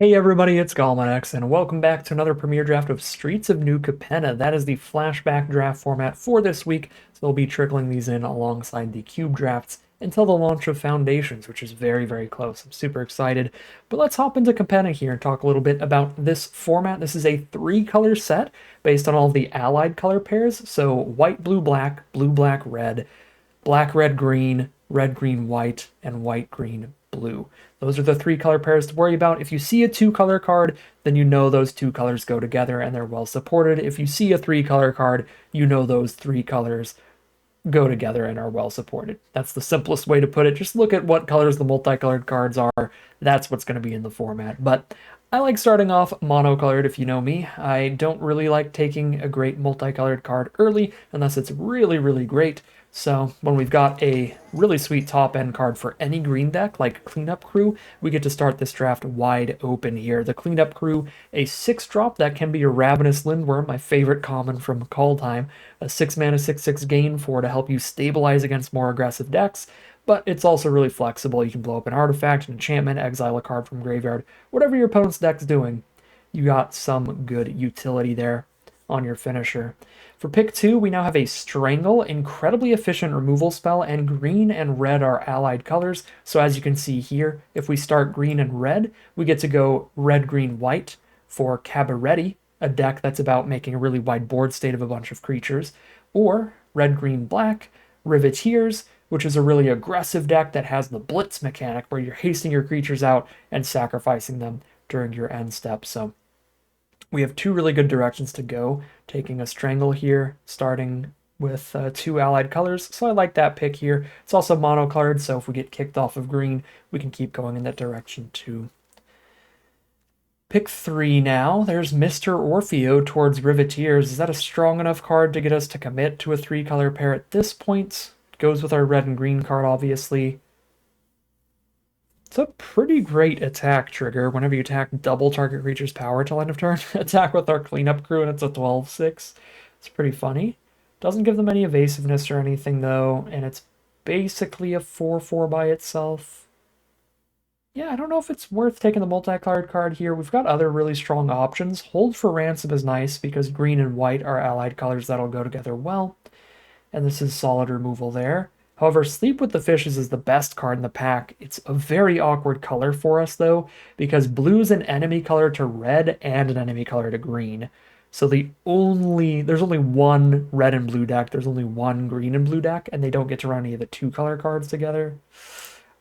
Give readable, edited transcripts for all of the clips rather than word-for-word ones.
Hey everybody, it's Galmanex, and welcome back to another premiere draft of Streets of New Capenna. That is the flashback draft format for this week, so we'll be trickling these in alongside the cube drafts until the launch of Foundations, which is very, very close. I'm super excited. But let's hop into Capenna here and talk a little bit about this format. This is a three-color set based on all of the allied color pairs, so white, blue, black, red, black, red, green, white, and white, green, blue. Those are the three color pairs to worry about. If you see a two color card, then you know those two colors go together and they're well supported. If you see a three color card, you know those three colors go together and are well supported. That's the simplest way to put it. Just look at what colors the multicolored cards are. That's what's going to be in the format. But I like starting off monocolored if you know me. I don't really like taking a great multicolored card early unless it's really, really great. So when we've got a really sweet top end card for any green deck, like Cleanup Crew, we get to start this draft wide open here. The Cleanup Crew, a 6-drop that can be a Ravenous Lindworm, my favorite common from Call Time, a 6 mana 6/6 gain for to help you stabilize against more aggressive decks, but it's also really flexible. You can blow up an artifact, an enchantment, exile a card from graveyard, whatever your opponent's deck's doing. You got some good utility there on your finisher. For pick 2, we now have a Strangle, incredibly efficient removal spell, and green and red are allied colors. So as you can see here, if we start green and red, we get to go red, green, white for Cabaretti, a deck that's about making a really wide board state of a bunch of creatures, or red, green, black, Riveteers, which is a really aggressive deck that has the blitz mechanic where you're hasting your creatures out and sacrificing them during your end step. So we have two really good directions to go, taking a Strangle here, starting with two allied colors, so I like that pick here. It's also monocolored, so if we get kicked off of green, we can keep going in that direction too. Pick 3 now. There's Mr. Orfeo towards Riveteers. Is that a strong enough card to get us to commit to a 3-color pair at this point? Goes with our red and green card, obviously. It's a pretty great attack trigger whenever you attack double target creature's power till end of turn. Attack with our Cleanup Crew and it's a 12/6. It's pretty funny. Doesn't give them any evasiveness or anything though, and it's basically a 4/4 by itself. Yeah, I don't know if it's worth taking the multicolored card here. We've got other really strong options. Hold for Ransom is nice because green and white are allied colors that'll go together well. And this is solid removal there. However, Sleep with the Fishes is the best card in the pack. It's a very awkward color for us, though, because blue is an enemy color to red and an enemy color to green. So there's only one red and blue deck, there's only one green and blue deck, and they don't get to run any of the 2-color cards together.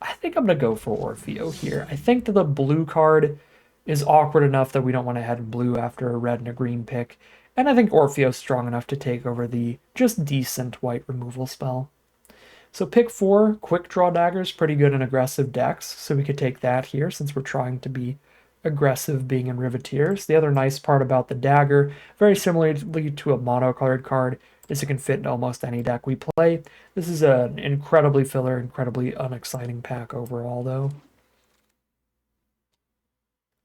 I think I'm going to go for Orfeo here. I think that the blue card is awkward enough that we don't want to head in blue after a red and a green pick. And I think Orfeo's strong enough to take over the just decent white removal spell. So pick 4, Quick Draw Dagger's pretty good in aggressive decks, so we could take that here since we're trying to be aggressive being in Riveteers. The other nice part about the dagger, very similarly to a monocolored card, is it can fit in almost any deck we play. This is an incredibly filler, incredibly unexciting pack overall, though.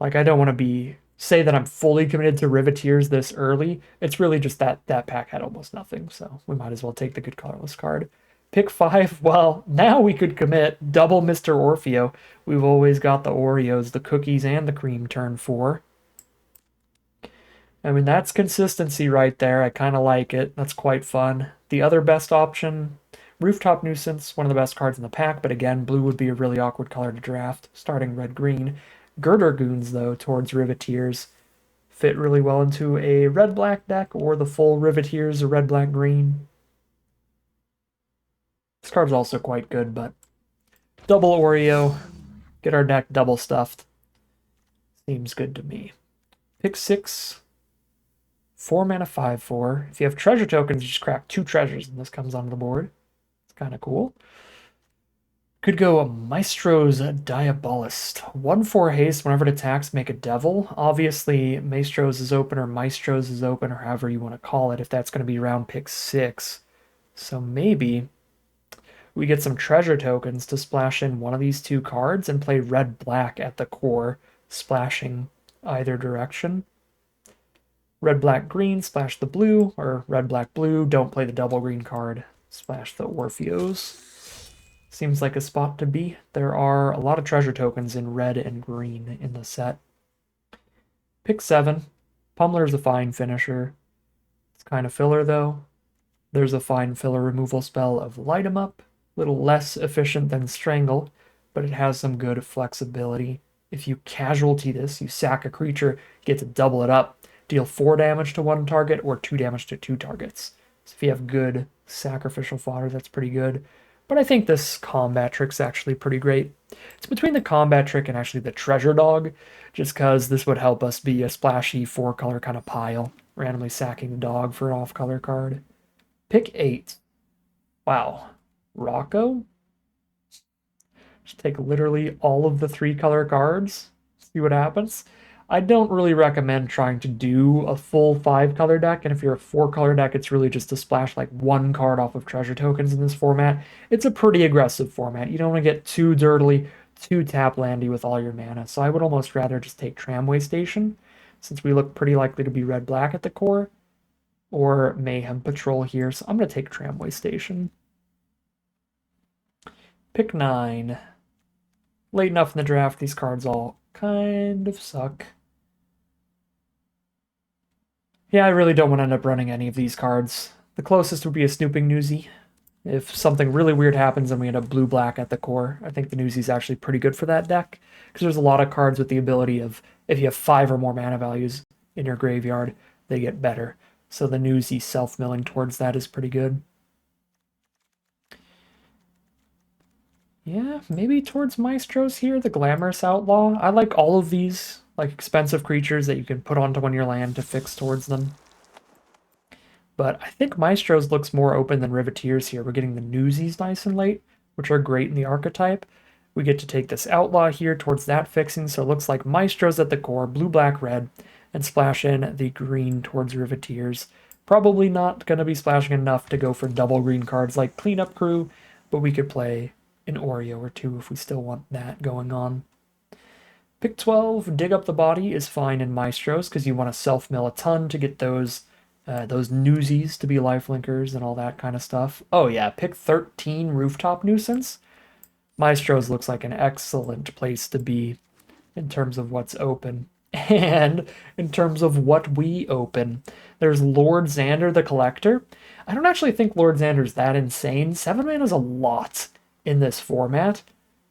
Like, I don't want to say that I'm fully committed to Riveteers this early. It's really just that pack had almost nothing, so we might as well take the good colorless card. Pick 5, well, now we could commit double Mr. Orfeo. We've always got the Oreos, the cookies, and the cream turn 4. I mean, that's consistency right there. I kind of like it. That's quite fun. The other best option, Rooftop Nuisance, one of the best cards in the pack, but again, blue would be a really awkward color to draft, starting red-green. Girder Goons, though, towards Riveteers, fit really well into a red-black deck or the full Riveteers, a red-black-green. This card's also quite good, but double Oreo, get our deck double stuffed. Seems good to me. Pick 6, 4 mana 5/4. If you have treasure tokens, you just crack 2 treasures and this comes onto the board. It's kind of cool. Could go a Maestro's Diabolist. 1/4 haste whenever it attacks, make a devil. Obviously, Maestro's is open or Maestro's is open or however you want to call it if that's going to be round pick 6. So maybe we get some treasure tokens to splash in one of these 2 cards and play red-black at the core, splashing either direction. Red-black-green, splash the blue, or red-black-blue, don't play the double green card, splash the Orpheos. Seems like a spot to be. There are a lot of treasure tokens in red and green in the set. Pick 7. Pummeler's a fine finisher. It's kind of filler though. There's a fine filler removal spell of Light 'em Up. A little less efficient than Strangle, but it has some good flexibility. If you casualty this, you sack a creature, you get to double it up. Deal 4 damage to one target or 2 damage to 2 targets. So if you have good sacrificial fodder, that's pretty good. But I think this combat trick's actually pretty great. It's between the combat trick and actually the treasure dog, just because this would help us be a splashy 4-color kind of pile, randomly sacking the dog for an off-color card. Pick 8. Wow. Rocco? Just take literally all of the 3-color cards, see what happens. I don't really recommend trying to do a full 5-color deck, and if you're a 4-color deck, it's really just to splash like 1 card off of treasure tokens in this format. It's a pretty aggressive format. You don't want to get too dirtily, too tap landy with all your mana, so I would almost rather just take Tramway Station, since we look pretty likely to be red-black at the core, or Mayhem Patrol here, so I'm going to take Tramway Station. Pick 9. Late enough in the draft, these cards all kind of suck. Yeah, I really don't want to end up running any of these cards. The closest would be a Snooping Newsy. If something really weird happens and we end up blue-black at the core, I think the Newsy's actually pretty good for that deck, because there's a lot of cards with the ability of, if you have 5 or more mana values in your graveyard, they get better. So the Newsy self-milling towards that is pretty good. Yeah, maybe towards Maestros here, the Glamorous Outlaw. I like all of these, like expensive creatures that you can put onto one of your land to fix towards them. But I think Maestros looks more open than Riveteers here. We're getting the Newsies nice and late, which are great in the archetype. We get to take this Outlaw here towards that fixing, so it looks like Maestros at the core, blue, black, red, and splash in the green towards Riveteers. Probably not going to be splashing enough to go for double green cards like Cleanup Crew, but we could play an Oreo or 2 if we still want that going on. Pick 12, Dig Up the Body is fine in Maestros because you want to self-mill a ton to get those Newsies to be lifelinkers and all that kind of stuff. Oh yeah, pick 13, Rooftop Nuisance. Maestros looks like an excellent place to be in terms of what's open. And in terms of what we open, there's Lord Xander the Collector. I don't actually think Lord Xander's that insane. 7 mana is a lot in this format,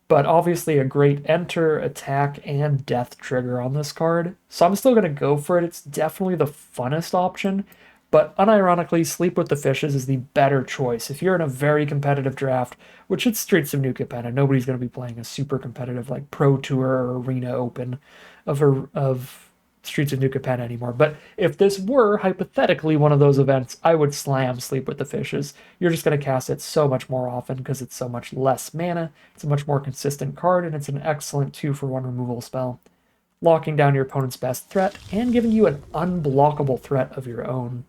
but obviously a great enter, attack, and death trigger on this card. So I'm still going to go for it. It's definitely the funnest option, but unironically, Sleep with the Fishes is the better choice. If you're in a very competitive draft, which it's Streets of New Capenna, nobody's going to be playing a super competitive like Pro Tour or Arena Open of Streets of New Capenna anymore. But if this were hypothetically one of those events, I would slam Sleep with the Fishes. You're just going to cast it so much more often because it's so much less mana. It's a much more consistent card, and it's an excellent 2-for-1 removal spell, locking down your opponent's best threat and giving you an unblockable threat of your own.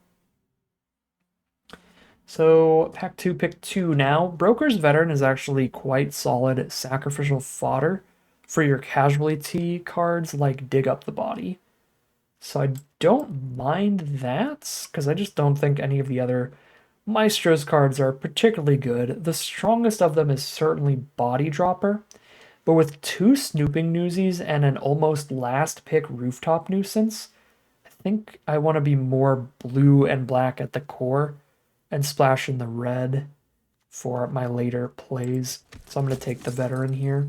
So pack 2, pick 2 now. Broker's Veteran is actually quite solid sacrificial fodder for your casualty cards like Dig Up the Body. So I don't mind that, because I just don't think any of the other Maestros cards are particularly good. The strongest of them is certainly Body Dropper, but with 2 Snooping Newsies and an almost last pick Rooftop Nuisance, I think I want to be more blue and black at the core and splash in the red for my later plays. So I'm going to take the Veteran here.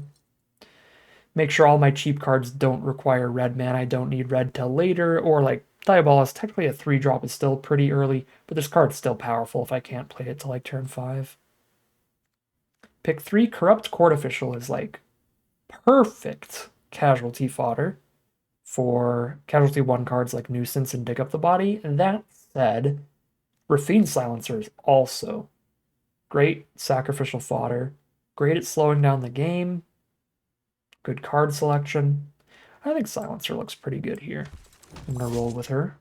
Make sure all my cheap cards don't require red mana. I don't need red till later, or like Diabolus, technically a 3-drop is still pretty early, but this card's still powerful if I can't play it till like turn 5. Pick 3, Corrupt Court Official is like perfect casualty fodder for casualty 1 cards like Nuisance and Dig Up the Body. That said, Raffine's Silencer is also great sacrificial fodder, great at slowing down the game, good card selection. I think Silencer looks pretty good here. I'm going to roll with her.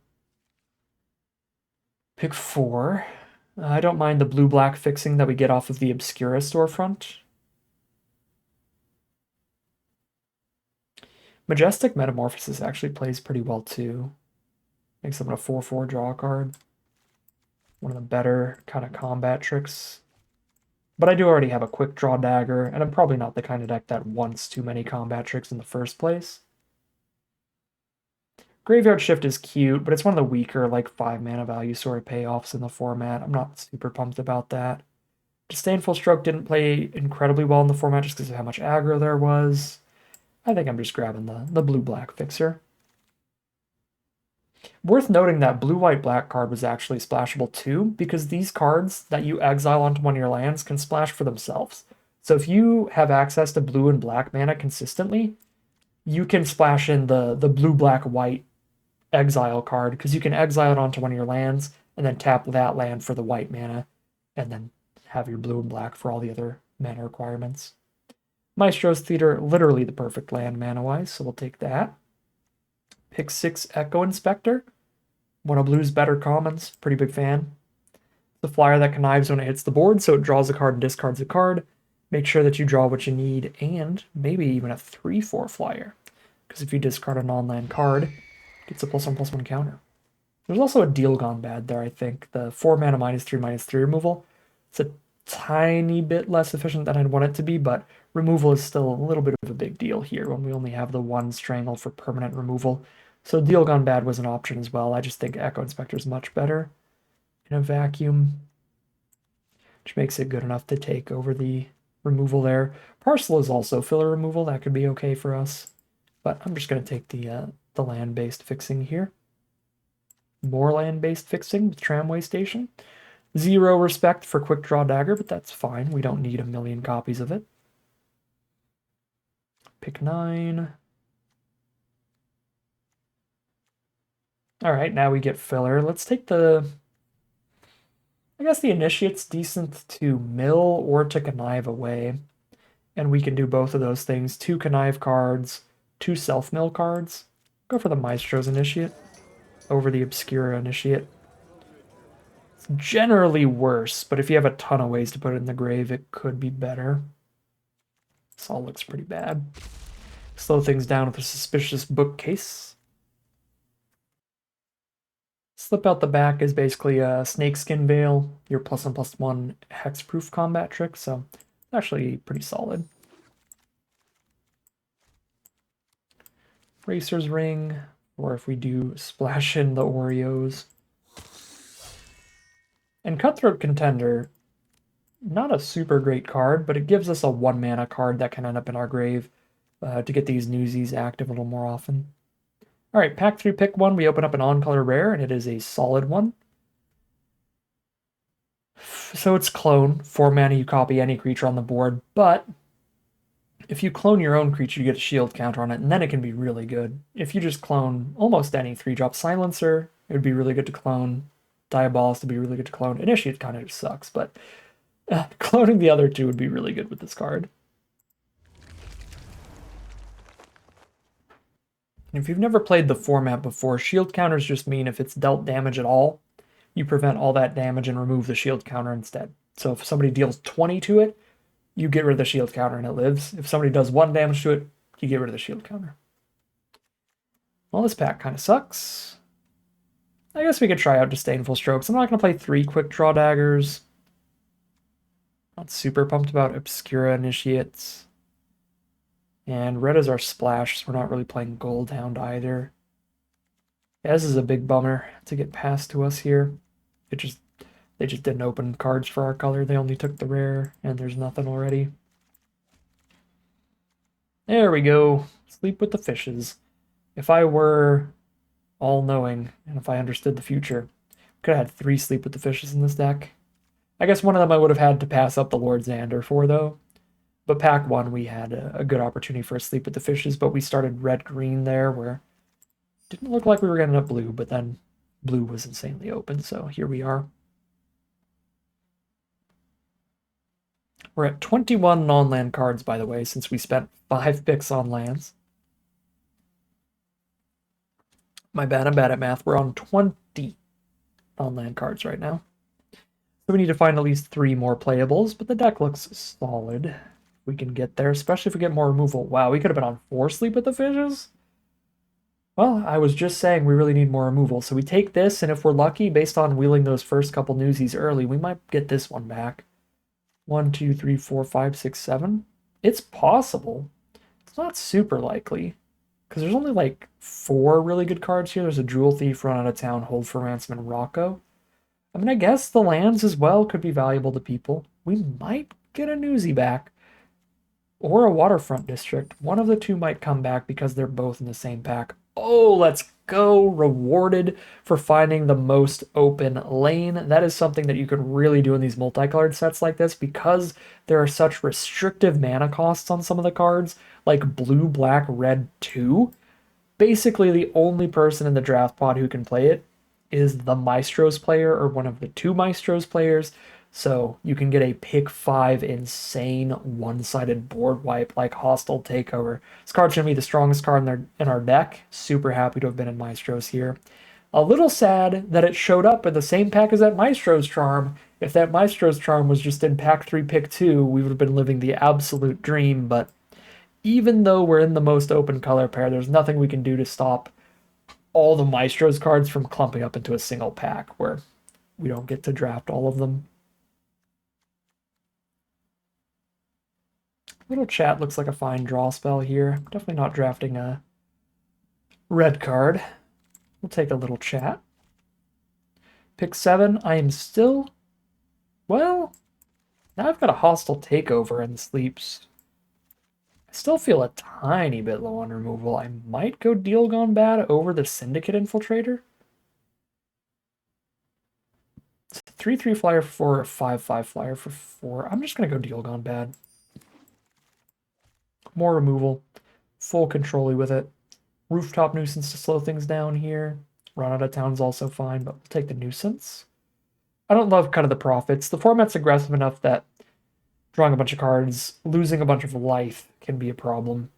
Pick 4. I don't mind the blue-black fixing that we get off of the Obscura storefront. Majestic Metamorphosis actually plays pretty well too. Makes them a 4/4 draw card. One of the better kind of combat tricks. But I do already have a quick draw dagger, and I'm probably not the kind of deck that wants too many combat tricks in the first place. Graveyard Shift is cute, but it's one of the weaker, like 5 mana value sort of payoffs in the format. I'm not super pumped about that. Disdainful Stroke didn't play incredibly well in the format just because of how much aggro there was. I think I'm just grabbing the blue-black fixer. Worth noting that blue-white-black card was actually splashable too, because these cards that you exile onto one of your lands can splash for themselves. So if you have access to blue and black mana consistently, you can splash in the blue-black-white exile card, because you can exile it onto one of your lands, and then tap that land for the white mana, and then have your blue and black for all the other mana requirements. Maestro's Theater, literally the perfect land mana-wise, so we'll take that. Pick 6 Echo Inspector. One of blue's better commons. Pretty big fan. The flyer that connives when it hits the board, so it draws a card and discards a card. Make sure that you draw what you need, and maybe even a 3/4 flyer. Because if you discard a non-land card, it gets a +1/+1 counter. There's also a deal gone bad there, I think. The 4 mana -3/-3 removal. It's a tiny bit less efficient than I'd want it to be, but removal is still a little bit of a big deal here when we only have the 1 strangle for permanent removal. So deal gone bad was an option as well. I just think Echo Inspector is much better in a vacuum, which makes it good enough to take over the removal there. Parcel is also filler removal. That could be okay for us, but I'm just going to take the land-based fixing here. More land-based fixing with Tramway Station. 0 respect for Quick Draw Dagger, but that's fine. We don't need a million copies of it. Pick 9. All right, now we get filler. Let's take I guess the Initiate's decent to mill or to connive away. And we can do both of those things. 2 connive cards, 2 self-mill cards. Go for the Maestro's Initiate over the Obscura Initiate. It's generally worse, but if you have a ton of ways to put it in the grave, it could be better. This all looks pretty bad. Slow things down with a Suspicious Bookcase. Slip Out the Back is basically a Snakeskin Veil, your +1/+1 hexproof combat trick, so it's actually pretty solid. Racer's Ring, or if we do splash in the Oreos. And Cutthroat Contender, not a super great card, but it gives us a 1 mana card that can end up in our grave to get these Newsies active a little more often. All right, pack 3, pick 1. We open up an on-color rare, and it is a solid one. So it's clone. 4 mana, you copy any creature on the board, but if you clone your own creature, you get a shield counter on it, and then it can be really good. If you just clone almost any 3-drop Silencer, it would be really good to clone. Diabolist would be really good to clone. Initiate kind of sucks, but cloning the other 2 would be really good with this card. If you've never played the format before, shield counters just mean if it's dealt damage at all, you prevent all that damage and remove the shield counter instead. So if somebody deals 20 to it, you get rid of the shield counter and it lives. If somebody does 1 damage to it, you get rid of the shield counter. Well, this pack kind of sucks. I guess we could try out Disdainful Strokes. I'm not going to play 3 Quick Draw Daggers. Not super pumped about Obscura Initiates. And red is our splash, so we're not really playing Goldhound either. Yeah, this is a big bummer to get passed to us here. They just didn't open cards for our color. They only took the rare, and there's nothing already. There we go. Sleep with the Fishes. If I were all-knowing, and if I understood the future, could have had 3 Sleep with the Fishes in this deck. I guess one of them I would have had to pass up the Lord Xander for, though. But pack 1, we had a good opportunity for a Sleep with the Fishes, but we started red-green there, where it didn't look like we were getting up blue, but then blue was insanely open, so here we are. We're at 21 non-land cards, by the way, since we spent 5 picks on lands. My bad, I'm bad at math. We're on 20 non-land cards right now. So we need to find at least 3 more playables, but the deck looks solid. We can get there, especially if we get more removal. Wow, we could have been on 4 Sleep with the Fishes? Well, I was just saying we really need more removal. So we take this, and if we're lucky, based on wheeling those first couple Newsies early, we might get this one back. 1, 2, 3, 4, 5, 6, 7. It's possible. It's not super likely, because there's only like 4 really good cards here. There's a Jewel Thief, Run Out of Town, Hold for Ransom, and Rocco. I mean, I guess the lands as well could be valuable to people. We might get a Newsy back or a Waterfront District. One of the two might come back because they're both in the same pack. Oh, let's go. Rewarded for finding the most open lane. That is something that you could really do in these multicolored sets like this because there are such restrictive mana costs on some of the cards, like blue, black, red 2. Basically, the only person in the draft pod who can play it is the Maestros player or one of the 2 Maestros players. So you can get a pick 5 insane one-sided board wipe like Hostile Takeover. This card's going to be the strongest card in our deck. Super happy to have been in Maestros here. A little sad that it showed up in the same pack as that Maestros Charm. If that Maestros Charm was just in pack 3, pick 2, we would have been living the absolute dream. But even though we're in the most open color pair, there's nothing we can do to stop all the Maestros cards from clumping up into a single pack where we don't get to draft all of them. Little chat looks like a fine draw spell here. Definitely not drafting a red card. We'll take a little chat. Pick 7. I am still... Well, now I've got a Hostile Takeover and Sleeps. I still feel a tiny bit low on removal. I might go Deal Gone Bad over the Syndicate Infiltrator. It's a 3/3 flyer for 4, a 5/5 flyer for 4. I'm just going to go Deal Gone Bad. More removal. Full control with it. Rooftop Nuisance to slow things down here. Run Out of Town's also fine, but we'll take the Nuisance. I don't love kind of the profits. The format's aggressive enough that drawing a bunch of cards, losing a bunch of life can be a problem.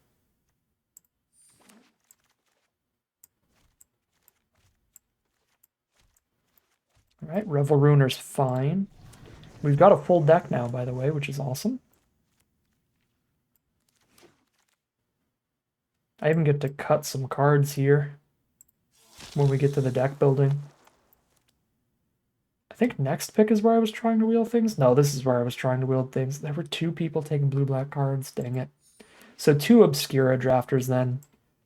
All right, Revel Ruiner's fine. We've got a full deck now, by the way, which is awesome. I even get to cut some cards here when we get to the deck building. I think next pick is where I was trying to wield things. No, this is where I was trying to wield things. There were 2 people taking blue-black cards. Dang it. So 2 Obscura drafters then.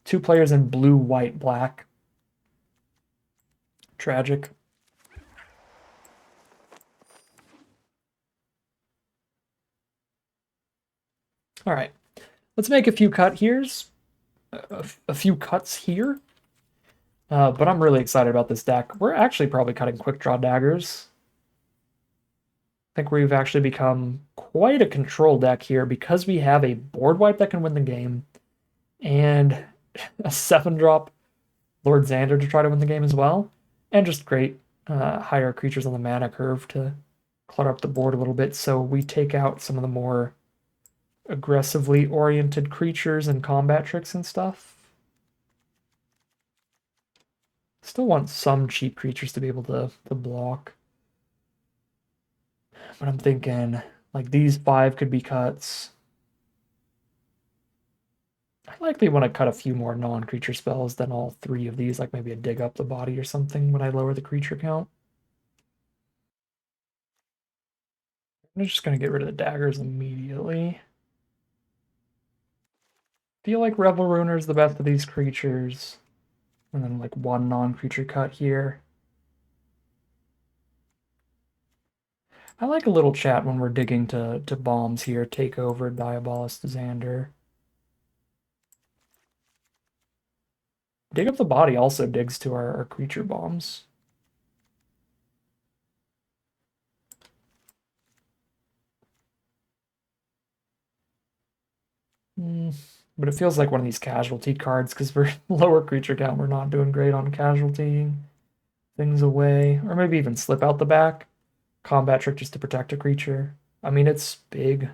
2 players in blue, white, black. Tragic. All right. Let's make a few cuts here. But I'm really excited about this deck. We're actually probably cutting Quick Draw Daggers. I think we've actually become quite a control deck here because we have a board wipe that can win the game and a 7-drop Lord Xander to try to win the game as well. And just great higher creatures on the mana curve to clutter up the board a little bit so we take out some of the more aggressively oriented creatures and combat tricks and stuff. Still want some cheap creatures to be able to block. But I'm thinking, like, these 5 could be cuts. I likely want to cut a few more non-creature spells than all 3 of these, like maybe a Dig Up the Body or something when I lower the creature count. I'm just going to get rid of the daggers immediately. Feel like Revel Ruiner is the best of these creatures. And then like 1 non-creature cut here. I like a little chat when we're digging to bombs here. Take over, Diabolist, Xander. Dig Up the Body also digs to our creature bombs. But it feels like one of these casualty cards because we're lower creature count. We're not doing great on casualtying things away. Or maybe even slip out the back. Combat trick just to protect a creature. I mean, it's big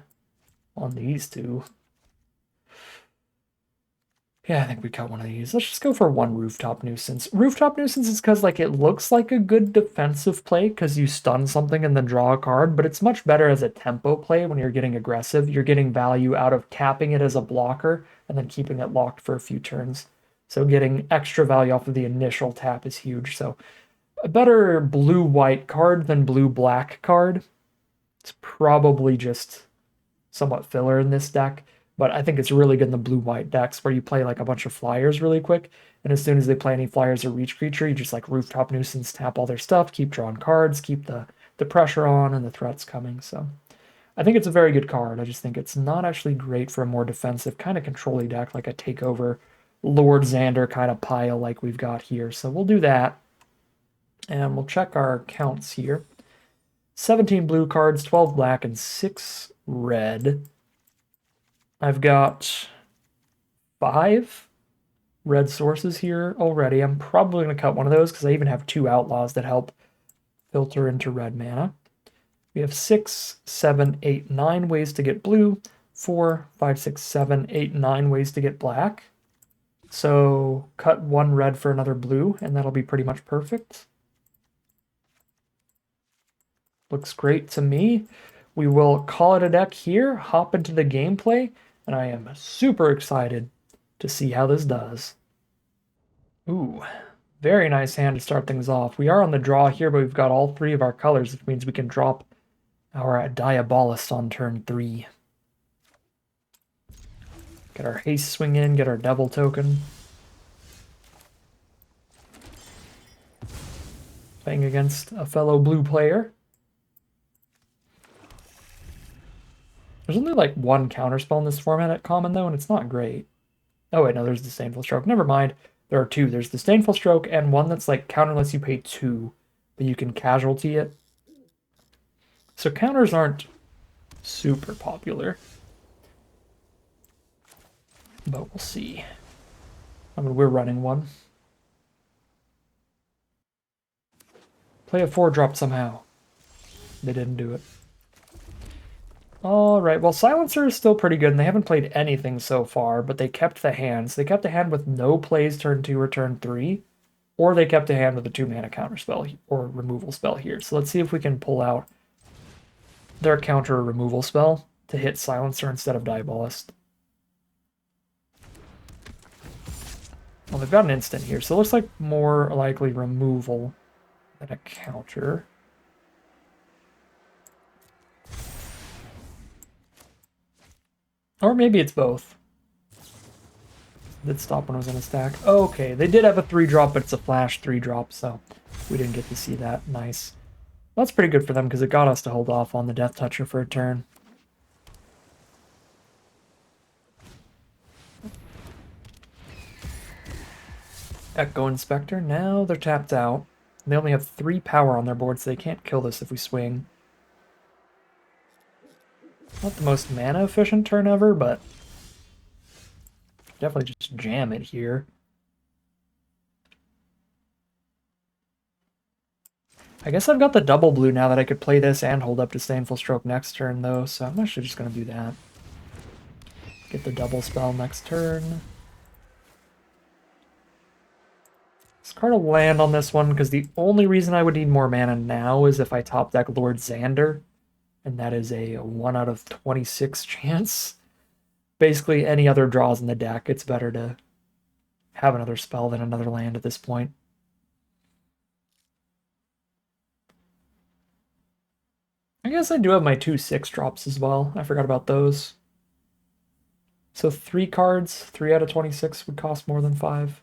on these 2. Yeah, I think we cut one of these. Let's just go for 1 Rooftop Nuisance. Rooftop Nuisance is because like it looks like a good defensive play because you stun something and then draw a card, but it's much better as a tempo play when you're getting aggressive. You're getting value out of tapping it as a blocker and then keeping it locked for a few turns. So getting extra value off of the initial tap is huge. So a better blue-white card than blue-black card. It's probably just somewhat filler in this deck. But I think it's really good in the blue-white decks where you play like a bunch of flyers really quick, and as soon as they play any flyers or reach creature, you just like rooftop nuisance, tap all their stuff, keep drawing cards, keep the pressure on and the threats coming. So I think it's a very good card. I just think it's not actually great for a more defensive kind of control-y deck, like a takeover Lord Xander kind of pile like we've got here. So we'll do that. And we'll check our counts here. 17 blue cards, 12 black, and 6 red. I've got 5 red sources here already. I'm probably going to cut one of those because I even have 2 outlaws that help filter into red mana. We have 6, 7, 8, 9 ways to get blue, 4, 5, 6, 7, 8, 9 ways to get black. So cut 1 red for another blue, and that'll be pretty much perfect. Looks great to me. We will call it a deck here, hop into the gameplay, and I am super excited to see how this does. Ooh, very nice hand to start things off. We are on the draw here, but we've got all 3 of our colors, which means we can drop our Diabolist on turn 3. Get our haste swing in, get our devil token. Playing against a fellow blue player. There's only like 1 counterspell in this format at common though, and it's not great. Oh wait, no, there's Disdainful Stroke. Never mind. There are 2. There's Disdainful Stroke and one that's like counter unless you pay 2, but you can casualty it. So counters aren't super popular. But we'll see. I mean, we're running one. Play a 4-drop somehow. They didn't do it. Alright, well, Silencer is still pretty good, and they haven't played anything so far, but they kept the hand. So they kept the hand with no plays turn 2 or turn 3, or they kept a hand with a 2-mana counterspell or removal spell here. So let's see if we can pull out their counter removal spell to hit Silencer instead of Diabolist. Well, they've got an instant here, so it looks like more likely removal than a counter. Or maybe it's both. Did stop when it was in a stack. Okay, they did have a 3-drop, but it's a flash 3-drop, so we didn't get to see that. Nice. That's pretty good for them because it got us to hold off on the Death Toucher for a turn. Echo Inspector. Now they're tapped out. They only have 3 power on their board, so they can't kill this if we swing. Not the most mana efficient turn ever, but definitely just jam it here. I guess I've got the double blue now that I could play this and hold up Disdainful Stroke next turn, though, so I'm actually just going to do that. Get the double spell next turn. Discard a land on this one, because the only reason I would need more mana now is if I top deck Lord Xander, and that is a 1 out of 26 chance. Basically, any other draws in the deck, it's better to have another spell than another land at this point. I guess I do have my 2 6-drops as well. I forgot about those. So 3 cards, 3 out of 26 would cost more than 5.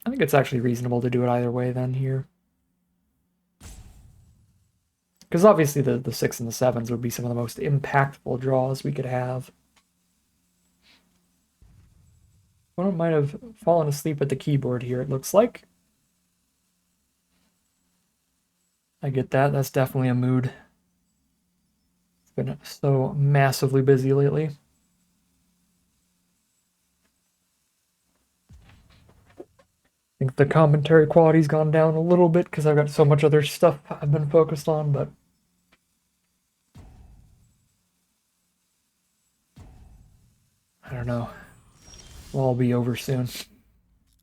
I think it's actually reasonable to do it either way then here. Because obviously the 6 and the 7s would be some of the most impactful draws we could have. One might have fallen asleep at the keyboard here, it looks like. I get that. That's definitely a mood. It's been so massively busy lately. I think the commentary quality's gone down a little bit because I've got so much other stuff I've been focused on, but I don't know. It'll all be over soon.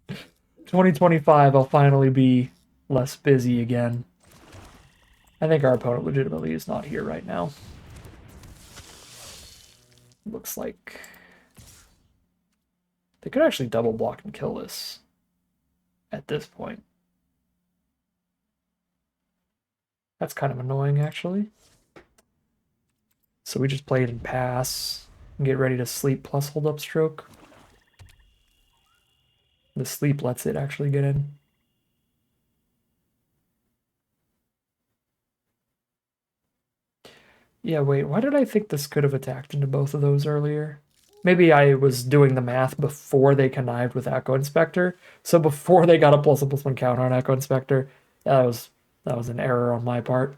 2025, I'll finally be less busy again. I think our opponent legitimately is not here right now. Looks like they could actually double block and kill this at this point. That's kind of annoying, actually. So we just play it and pass and get ready to sleep plus hold up stroke. The sleep lets it actually get in. Yeah, wait, why did I think this could have attacked into both of those earlier? Maybe I was doing the math before they connived with Echo Inspector. So before they got a +1/+1 counter on Echo Inspector, that was an error on my part.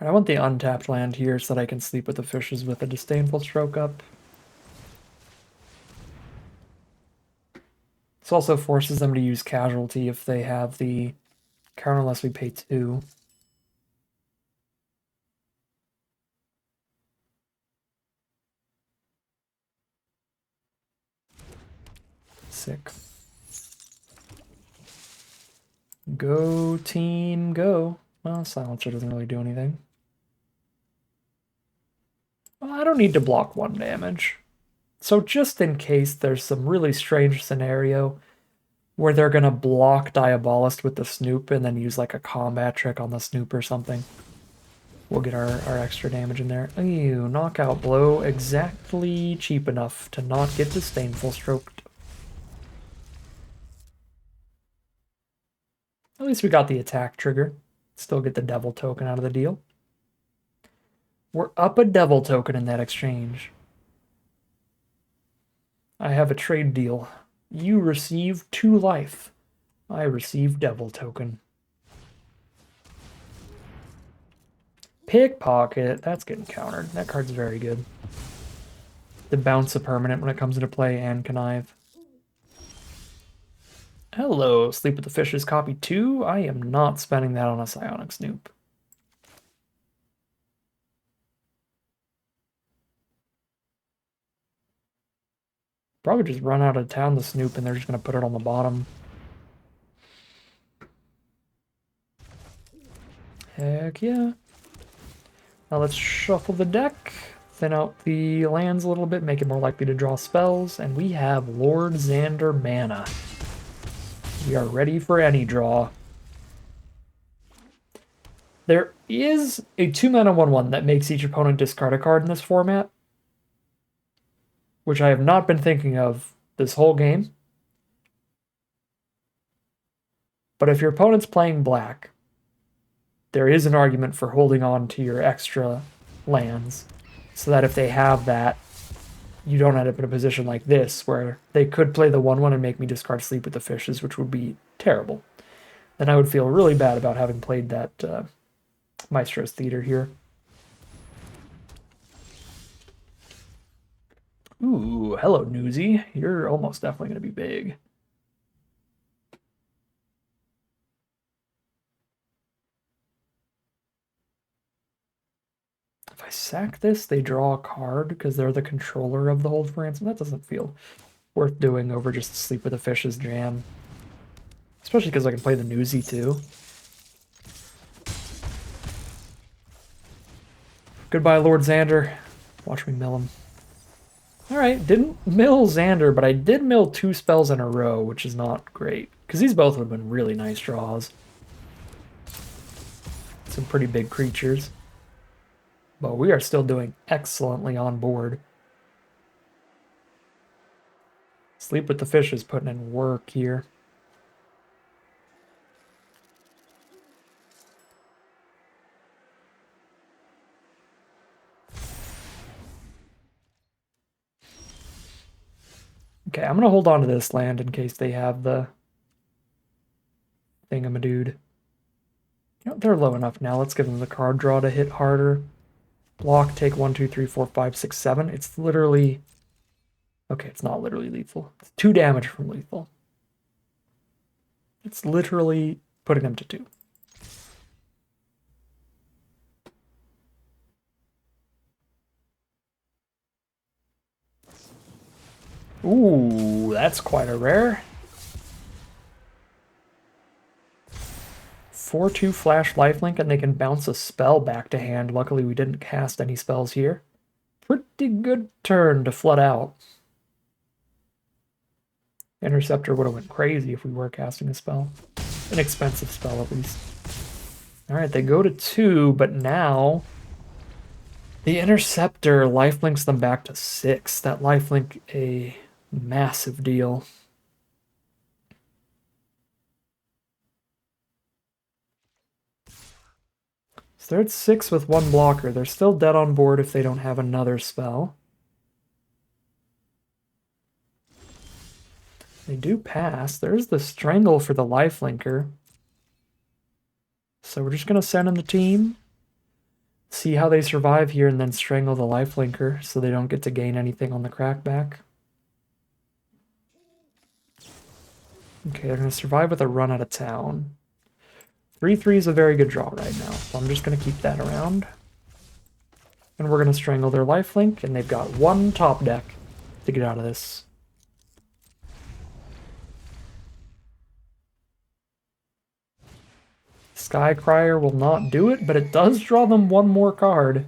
I want the untapped land here so that I can sleep with the fishes with a disdainful stroke up. This also forces them to use casualty if they have the counter unless we pay 2. Sick. Go team, go. Well, Silencer doesn't really do anything. Well, I don't need to block 1 damage. So just in case there's some really strange scenario where they're gonna block Diabolist with the Snoop and then use like a combat trick on the Snoop or something, we'll get our extra damage in there. Ew, knockout blow, exactly cheap enough to not get disdainful stroked. At least we got the attack trigger. Still get the devil token out of the deal. We're up a devil token in that exchange. I have a trade deal. You receive 2 life. I receive devil token. Pickpocket. That's getting countered. That card's very good. The bounce a permanent when it comes into play and connive. Hello, Sleep with the Fishes copy 2. I am not spending that on a Psionic Snoop. Probably just run out of town the Snoop and they're just going to put it on the bottom. Heck yeah. Now let's shuffle the deck, thin out the lands a little bit, make it more likely to draw spells, and we have Lord Xander mana. We are ready for any draw. There is a 2-mana 1/1 that makes each opponent discard a card in this format, which I have not been thinking of this whole game. But if your opponent's playing black, there is an argument for holding on to your extra lands so that if they have that, you don't end up in a position like this where they could play the 1/1 and make me discard Sleep with the Fishes, which would be terrible. Then I would feel really bad about having played that Maestro's Theater here. Ooh, hello, Newsy. You're almost definitely going to be big. If I sack this, they draw a card because they're the controller of the Hold for Ransom. That doesn't feel worth doing over just Sleep with the Fishes jam. Especially because I can play the Newsy too. Goodbye, Lord Xander. Watch me mill him. Alright, didn't mill Xander, but I did mill 2 spells in a row, which is not great. Because these both would have been really nice draws. Some pretty big creatures. But we are still doing excellently on board. Sleep with the Fishes putting in work here. Okay, I'm going to hold on to this land in case they have the thingamadude. You know, they're low enough now. Let's give them the card draw to hit harder. Block, take 1, 2, 3, 4, 5, 6, 7. It's literally... Okay, it's not literally lethal. It's 2 damage from lethal. It's literally putting them to 2. Ooh, that's quite a rare. 4/2 flash lifelink, and they can bounce a spell back to hand. Luckily, we didn't cast any spells here. Pretty good turn to flood out. Interceptor would have went crazy if we were casting a spell. An expensive spell, at least. Alright, they go to 2, but now the Interceptor lifelinks them back to 6. That lifelink a massive deal. So they're at 6 with 1 blocker. They're still dead on board if they don't have another spell. They do pass. There's the Strangle for the lifelinker. So we're just going to send in the team, see how they survive here, and then Strangle the lifelinker so they don't get to gain anything on the crackback. Okay, they're going to survive with a run out of town. 3/3 is a very good draw right now, so I'm just going to keep that around. And we're going to Strangle their lifelink, and they've got 1 top deck to get out of this. Skycrier will not do it, but it does draw them 1 more card.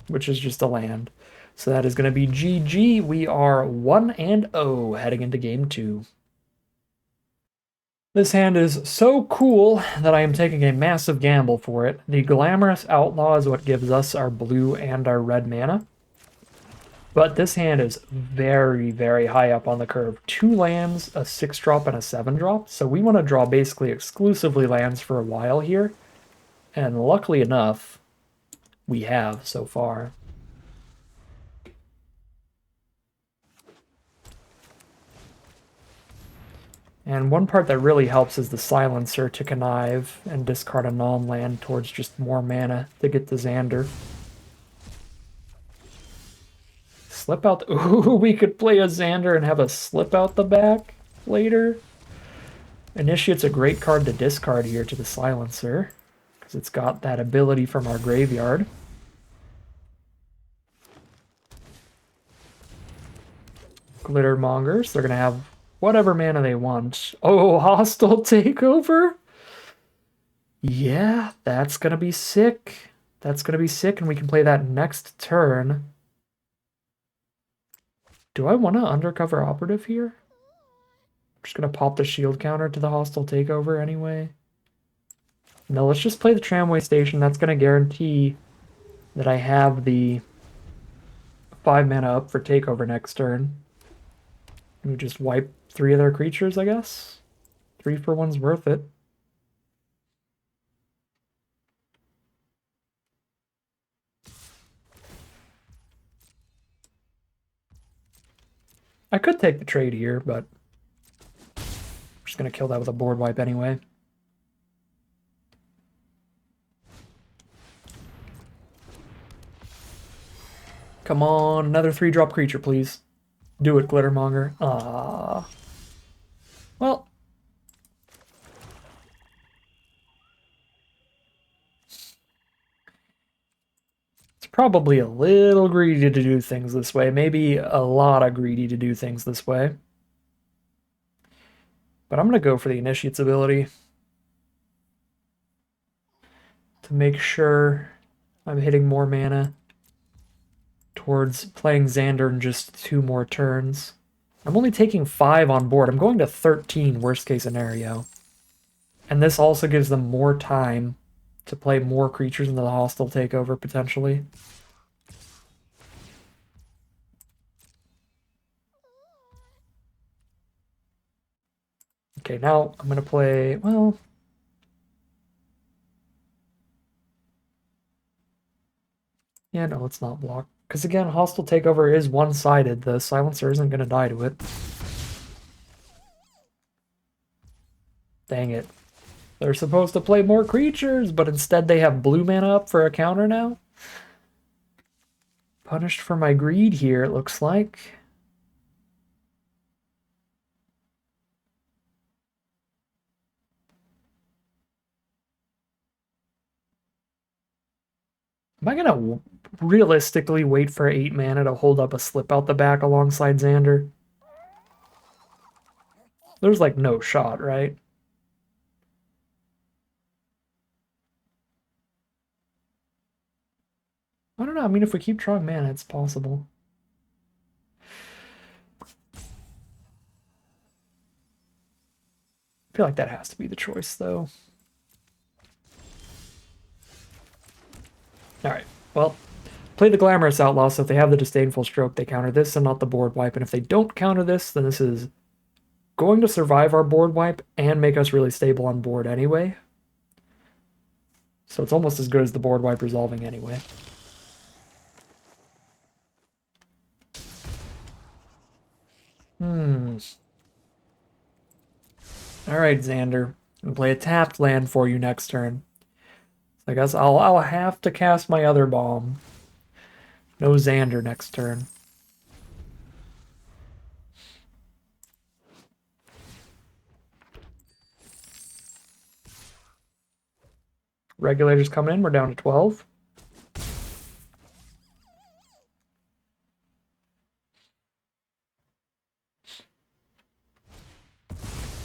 Which is just a land. So that is going to be GG. We are 1-0 heading into game 2. This hand is so cool that I am taking a massive gamble for it. The Glamorous Outlaw is what gives us our blue and our red mana. But this hand is very, very high up on the curve. 2 lands, a 6-drop, and a 7-drop. So we want to draw basically exclusively lands for a while here. And luckily enough, we have so far. And one part that really helps is the Silencer to connive and discard a non-land towards just more mana to get the Xander. Slip out. Ooh, we could play a Xander and have a slip out the back later. Initiate's a great card to discard here to the Silencer, because it's got that ability from our graveyard. Glittermongers, they're going to have whatever mana they want. Oh, hostile takeover? Yeah, that's going to be sick. That's going to be sick, and we can play that next turn. Do I want to undercover operative here? I'm just going to pop the shield counter to the hostile takeover anyway. No, let's just play the tramway station. That's going to guarantee that I have the 5 mana up for takeover next turn. And we just wipe 3 of their creatures, I guess. 3 for 1's worth it. I could take the trade here, but I'm just going to kill that with a board wipe anyway. Come on, another 3-drop creature, please. Do it, Glittermonger. Ah. Well. It's probably a little greedy to do things this way. Maybe a lot of greedy to do things this way. But I'm going to go for the Initiate's ability to make sure I'm hitting more mana towards playing Xander in just 2 more turns. I'm only taking 5 on board. I'm going to 13, worst case scenario. And this also gives them more time to play more creatures into the hostile takeover, potentially. Okay, now I'm going to play, well... Yeah, no, let's not block. Because again, hostile takeover is one-sided. The Silencer isn't going to die to it. Dang it. They're supposed to play more creatures, but instead they have blue mana up for a counter now. Punished for my greed here, it looks like. Am I gonna realistically wait for 8 mana to hold up a slip out the back alongside Xander? There's like no shot, right? I don't know. I mean, if we keep drawing mana, it's possible. I feel like that has to be the choice, though. Alright, well, play the Glamorous Outlaw, so if they have the Disdainful Stroke, they counter this and not the board wipe. And if they don't counter this, then this is going to survive our board wipe and make us really stable on board anyway. So it's almost as good as the board wipe resolving anyway. Alright, Xander. I'm gonna play a tapped land for you next turn. I guess I'll have to cast my other bomb. No Xander next turn. Regulators coming in, we're down to 12.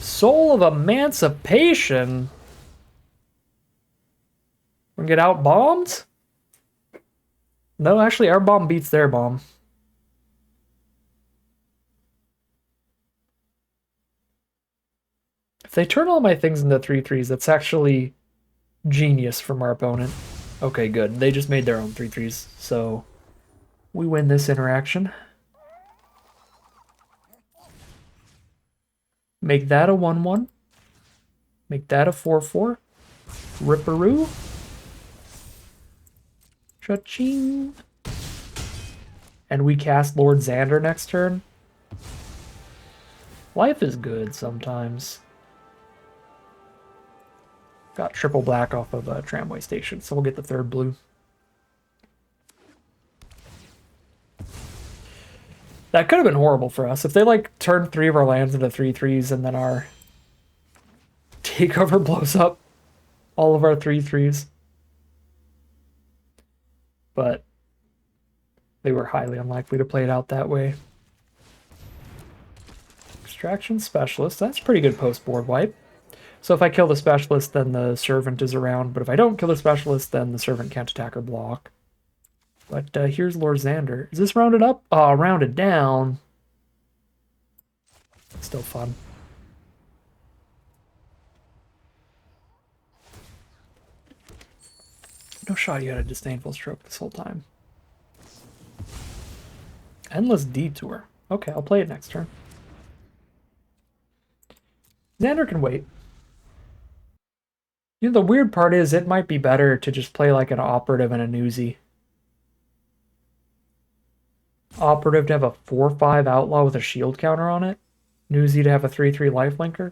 Soul of Emancipation? We're gonna get out bombed? No, actually, our bomb beats their bomb. If they turn all my things into 3/3s, that's actually genius from our opponent. Okay, good. They just made their own 3/3s, so we win this interaction. Make that a 1/1. Make that a 4/4. Ripperoo. Cha-ching. And we cast Lord Xander next turn. Life is good sometimes. Got triple black off of a tramway station, so we'll get the third blue. That could have been horrible for us. If they, like, turned 3 of our lands into 3/3s and then our takeover blows up all of our 3/3s. But they were highly unlikely to play it out that way. Extraction Specialist. That's pretty good post-board wipe. So if I kill the Specialist, then the Servant is around. But if I don't kill the Specialist, then the Servant can't attack or block. But here's Lord Xander. Is this rounded up? Oh, rounded down. Still fun. No shot you had a Disdainful Stroke this whole time. Endless Detour. Okay, I'll play it next turn. Xander can wait. You know, the weird part is it might be better to just play like an Operative and a Newsy. Operative to have a 4/5 Outlaw with a shield counter on it. Newsy to have a 3/3 lifelinker.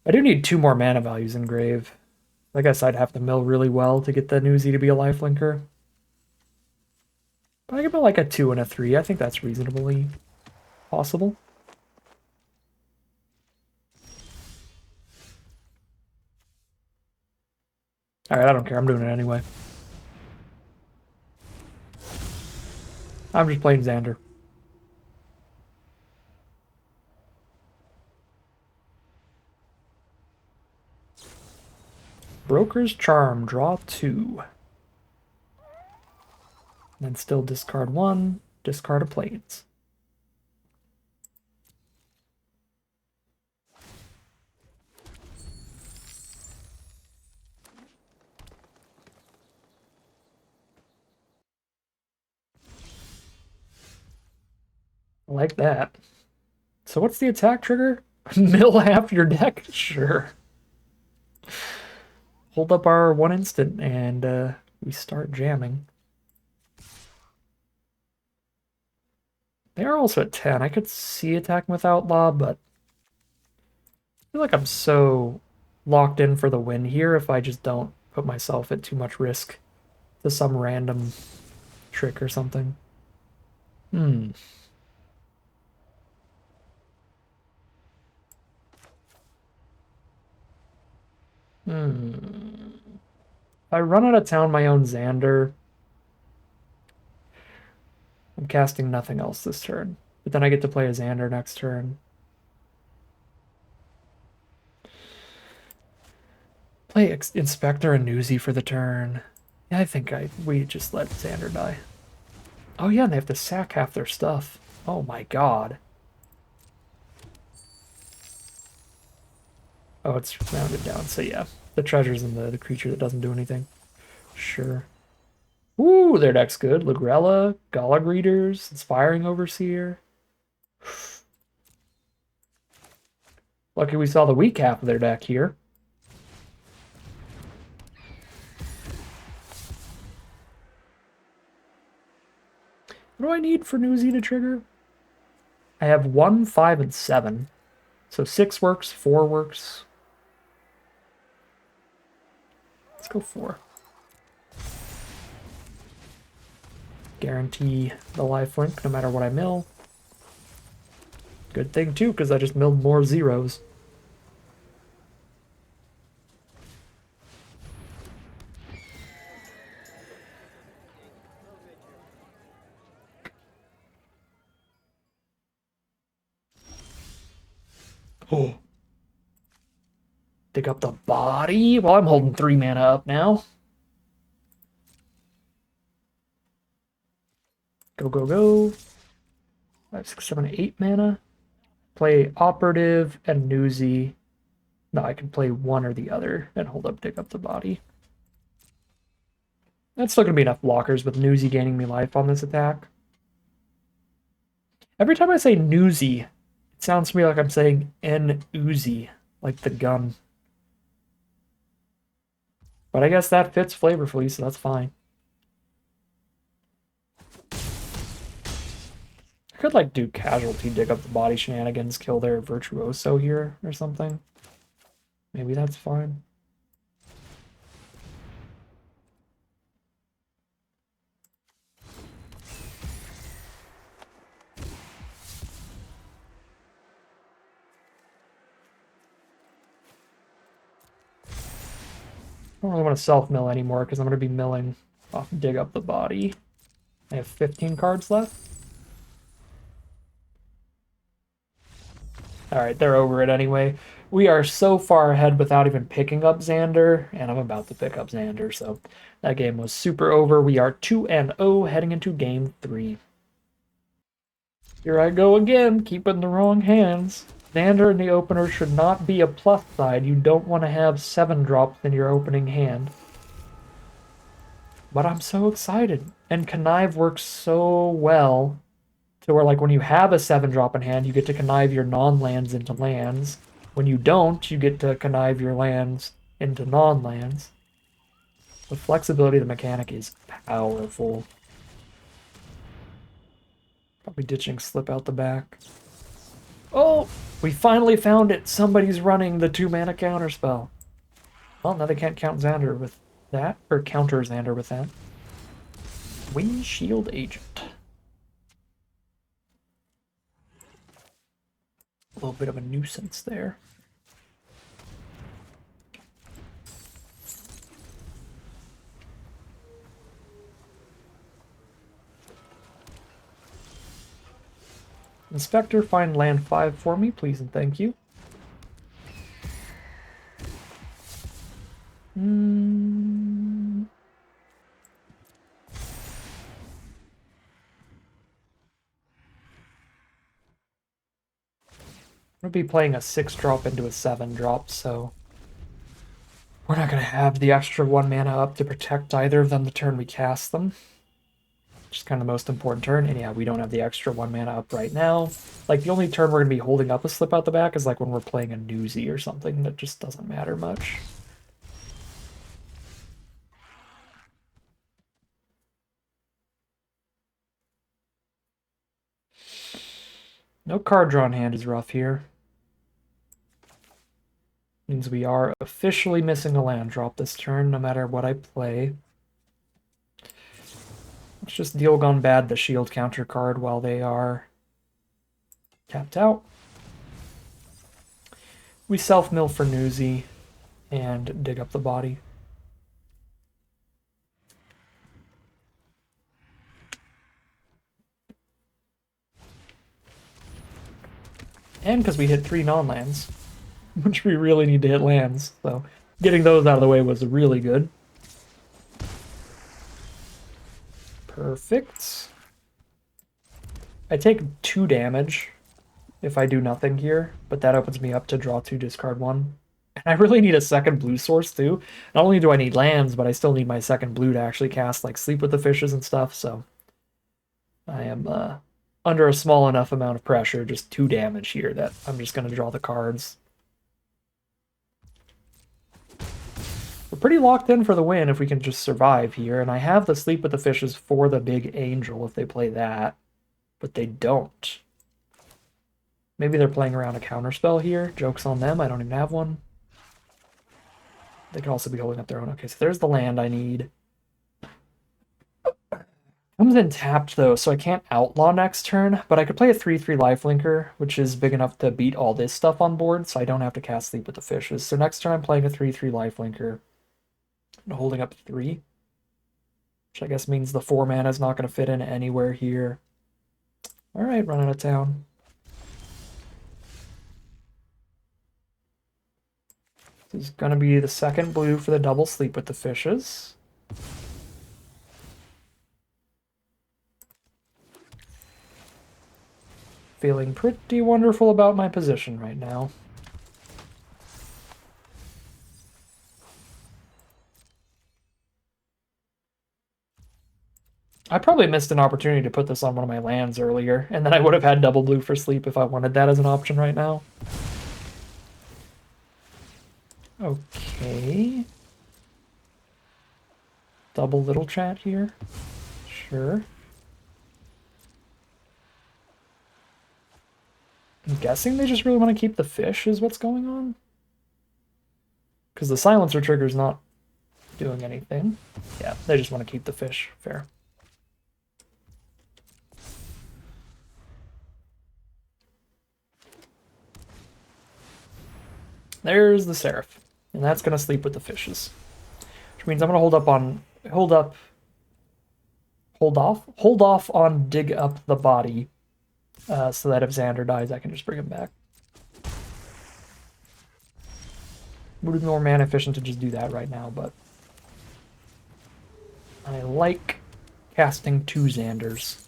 I do need 2 more mana values in Grave. I guess I'd have to mill really well to get the Newsy to be a lifelinker. But I can put like a 2 and a 3. I think that's reasonably possible. Alright, I don't care. I'm doing it anyway. I'm just playing Xander. Broker's Charm, draw 2. And then still discard 1, discard a Plains. I like that. So what's the attack trigger? Mill half your deck? Sure. Hold up our 1 instant and we start jamming. They are also at 10. I could see attacking with Outlaw, but I feel like I'm so locked in for the win here if I just don't put myself at too much risk to some random trick or something. If I run out of town my own Xander, I'm casting nothing else this turn. But then I get to play a Xander next turn. Play Inspector and Newsy for the turn. Yeah, I think we just let Xander die. Oh yeah, and they have to sack half their stuff. Oh my god. Oh, it's rounded down, so yeah. The treasure's in the creature that doesn't do anything. Sure. Ooh, their deck's good. Lugrella, Gala Greeters, Inspiring Overseer. Lucky we saw the weak half of their deck here. What do I need for Newsy to trigger? I have 1, 5, and 7. So 6 works, 4 works. Let's go 4. Guarantee the lifelink no matter what I mill. Good thing too, because I just milled more zeros. Oh. Dig up the body. Well, I'm holding 3 mana up now. Go, go, go. 5, 6, 7, 8 mana. Play Operative and Newsy. No, I can play one or the other and hold up, dig up the body. That's still going to be enough blockers with Newsy gaining me life on this attack. Every time I say Newsy, it sounds to me like I'm saying N-Uzi, like the gun. But I guess that fits flavorfully, so that's fine. I could, like, do casualty, dig up the body shenanigans, kill their Virtuoso here or something. Maybe that's fine. I don't really want to self-mill anymore because I'm going to be milling off dig up the body. I have 15 cards left. Alright, they're over it anyway. We are so far ahead without even picking up Xander, and I'm about to pick up Xander, so that game was super over. We are 2-0 heading into game 3. Here I go again, keeping the wrong hands. Xander in the opener should not be a plus side. You don't want to have 7 drops in your opening hand. But I'm so excited. And Connive works so well to where, like, when you have a 7 drop in hand, you get to connive your non-lands into lands. When you don't, you get to connive your lands into non-lands. The flexibility of the mechanic is powerful. Probably ditching Slip out the back. Oh! We finally found it! Somebody's running the 2-mana counterspell. Well, now they can't count Xander with that, or counter Xander with that. Windshield Agent. A little bit of a nuisance there. Inspector, find land 5 for me, please and thank you. I'm going to be playing a 6 drop into a 7 drop, so we're not going to have the extra 1 mana up to protect either of them the turn we cast them. Which is kind of the most important turn, and yeah, we don't have the extra 1 mana up right now. Like, the only turn we're going to be holding up a Slip out the back is like when we're playing a Newsy or something that just doesn't matter much. No card draw in hand is rough here. Means we are officially missing a land drop this turn, no matter what I play. Let's just deal Gone Bad the shield counter card while they are tapped out. We self-mill for Newsy and dig up the body. And because we hit 3 non-lands, which we really need to hit lands, so getting those out of the way was really good. Perfect. I take 2 damage if I do nothing here, but that opens me up to draw 2, discard 1. And I really need a second blue source too. Not only do I need lands, but I still need my second blue to actually cast like Sleep with the Fishes and stuff, so I am under a small enough amount of pressure, just 2 damage here, that I'm just going to draw the cards. We're pretty locked in for the win if we can just survive here, and I have the Sleep with the Fishes for the big angel if they play that, but they don't. Maybe they're playing around a counterspell here. Joke's on them, I don't even have one. They could also be holding up their own. Okay, so there's the land I need. Comes in tapped though, so I can't outlaw next turn, but I could play a 3/3 lifelinker, which is big enough to beat all this stuff on board, so I don't have to cast Sleep with the Fishes. So next turn I'm playing a 3/3 lifelinker and holding up 3, which I guess means the 4 mana is not going to fit in anywhere here. All right, running out of town. This is going to be the second blue for the double Sleep with the Fishes. Feeling pretty wonderful about my position right now. I probably missed an opportunity to put this on one of my lands earlier, and then I would have had double blue for sleep if I wanted that as an option right now. Okay. Double little chat here. Sure. I'm guessing they just really want to keep the fish is what's going on. Because the silencer trigger's not doing anything. Yeah, they just want to keep the fish. Fair. There's the Seraph. And that's going to sleep with the fishes. Which means I'm going to hold off on dig up the body. So that if Xander dies, I can just bring him back. Would be more mana efficient to just do that right now, but I like casting 2 Xanders.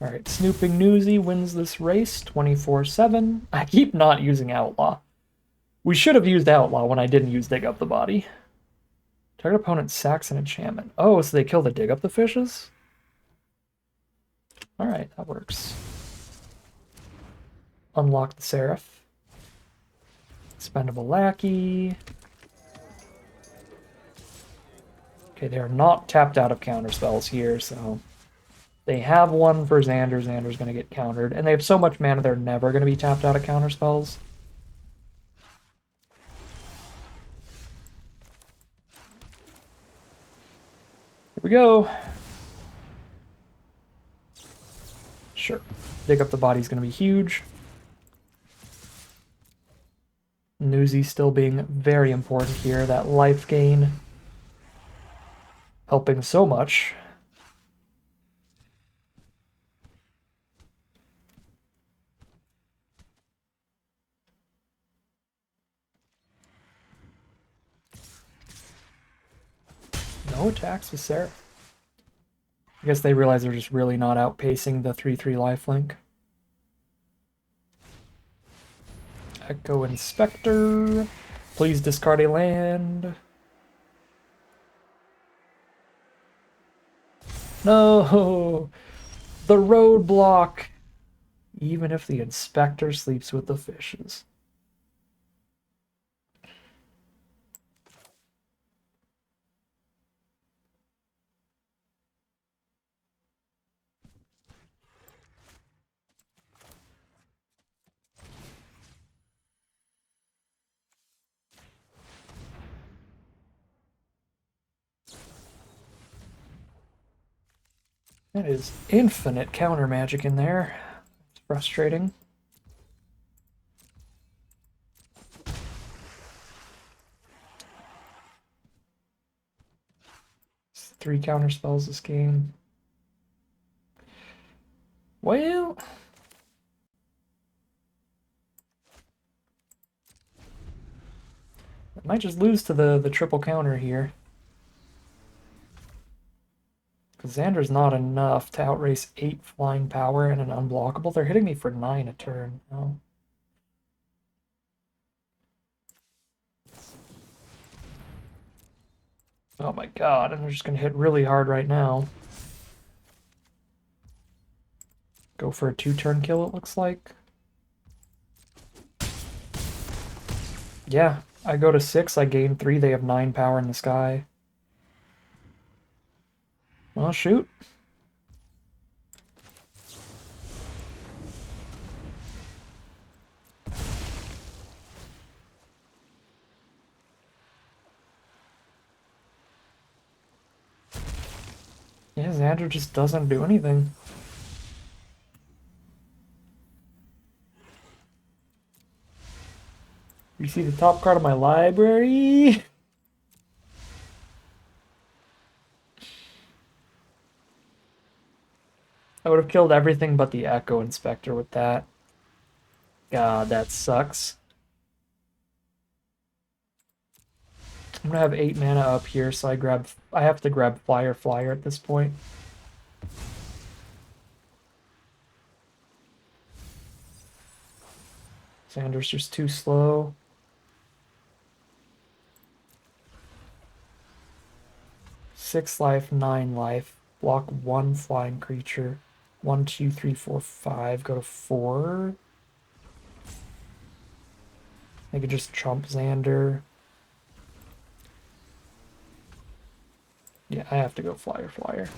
Alright, Snooping Newsy wins this race 24/7. I keep not using Outlaw. We should have used Outlaw when I didn't use Dig Up the Body. Target opponent sacks an enchantment. Oh, so they kill the Dig Up the Fishes? Alright, that works. Unlock the Seraph. Expendable Lackey. Okay, they are not tapped out of counterspells here, so they have one for Xander. Xander's going to get countered, and they have so much mana they're never going to be tapped out of counterspells. Here we go. Sure. Dig Up the Body's going to be huge. Newsy still being very important here. That life gain helping so much. No attacks with Sarah. I guess they realize they're just really not outpacing the 3/3 lifelink. Echo Inspector. Please discard a land. No! The roadblock! Even if the Inspector sleeps with the fishes. That is infinite counter magic in there. It's frustrating. It's 3 counter spells this game. Well, I might just lose to the triple counter here. Xander's not enough to outrace 8 flying power and an unblockable. They're hitting me for 9 a turn. Oh. Oh my god, and they're just gonna hit really hard right now. Go for a 2-turn kill, it looks like. Yeah, I go to 6, I gain 3, they have 9 power in the sky. Well, shoot. Yeah, Xander just doesn't do anything. You see the top card of my library? I would have killed everything but the Echo Inspector with that. God, that sucks. I'm gonna have 8 mana up here, so I have to grab Flyer at this point. Xander's just too slow. Six life, 9 life. Block 1 flying creature. 1, 2, 3, 4, 5. Go to 4. I could just chump Xander. Yeah, I have to go Flyer.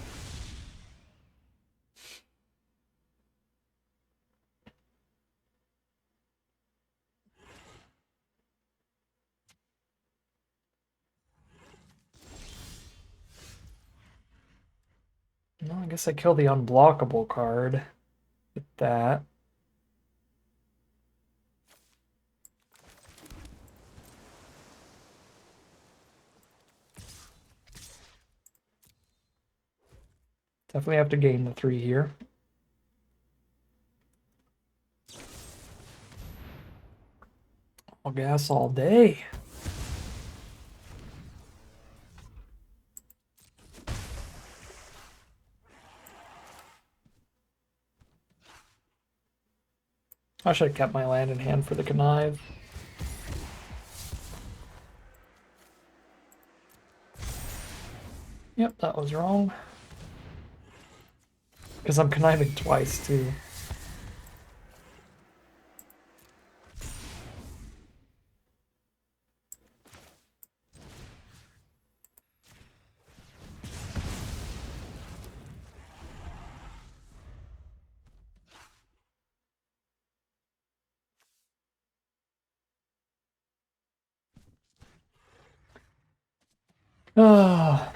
No, I guess I kill the unblockable card with that. Definitely have to gain the 3 here. I'll gas all day. I should have kept my land in hand for the connive. Yep, that was wrong. Because I'm conniving twice, too. Ah.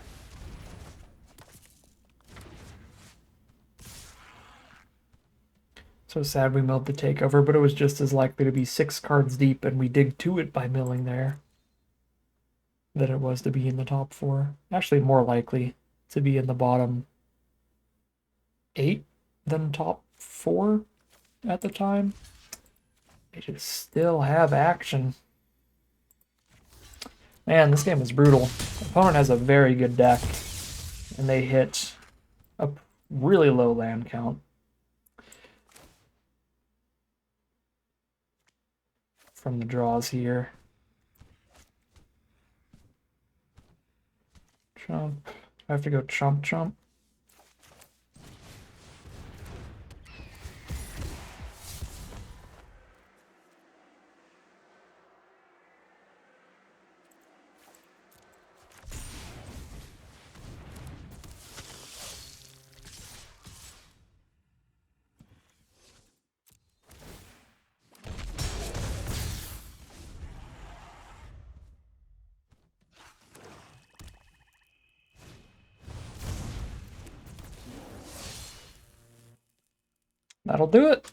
So sad we milled the takeover, but it was just as likely to be 6 cards deep, and we dig to it by milling there than it was to be in the top 4. Actually, more likely to be in the bottom 8 than top 4 at the time. They just still have action. Man, this game is brutal. The opponent has a very good deck, and they hit a really low land count. From the draws here. Chump. I have to go chump. That'll do it.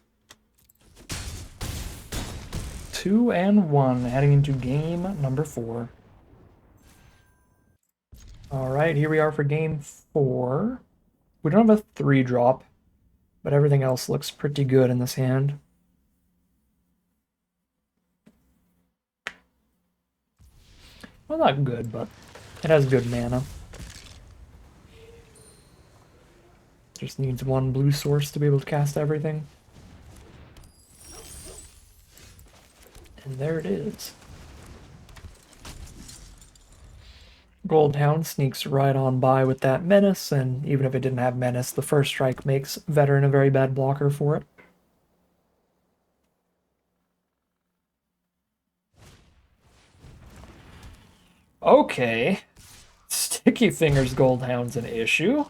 2-1, heading into game number 4. All right, here we are for game 4. We don't have a 3-drop, but everything else looks pretty good in this hand. Well, not good, but it has good mana. Just needs one blue source to be able to cast everything. And there it is. Goldhound sneaks right on by with that menace, and even if it didn't have menace, the first strike makes Veteran a very bad blocker for it. Okay. Sticky Fingers Goldhound's an issue.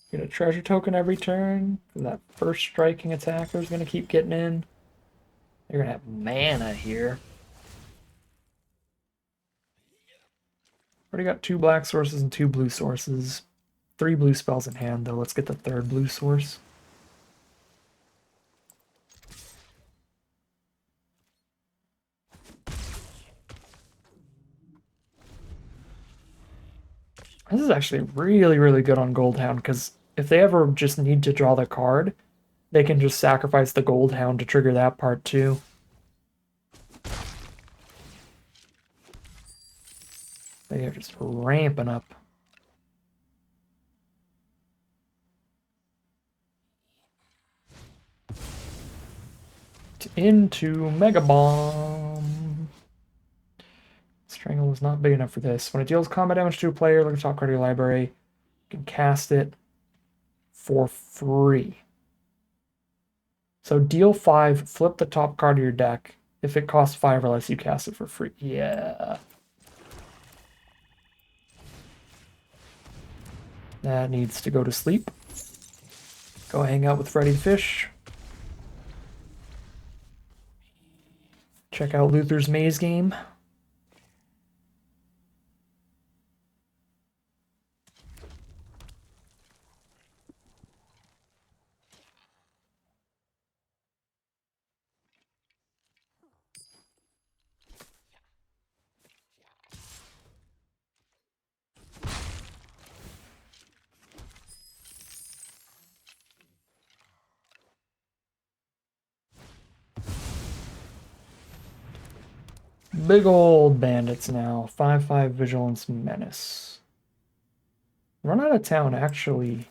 Get a treasure token every turn. That first striking attacker is going to keep getting in. You're going to have mana here. Already got 2 black sources and 2 blue sources. 3 blue spells in hand, though. Let's get the 3rd blue source. This is actually really, really good on Goldhound, because if they ever just need to draw the card, they can just sacrifice the Goldhound to trigger that part too. They are just ramping up. Into Mega Bomb. Strangle is not big enough for this. When it deals combat damage to a player, look at the top card of your library. You can cast it for free. So deal 5, flip the top card of your deck. If it costs 5 or less, you cast it for free. Yeah. That needs to go to sleep. Go hang out with Freddy the Fish. Check out Luther's Maze game. Big old bandits now. 5/5 Vigilance Menace. Run Out of Town actually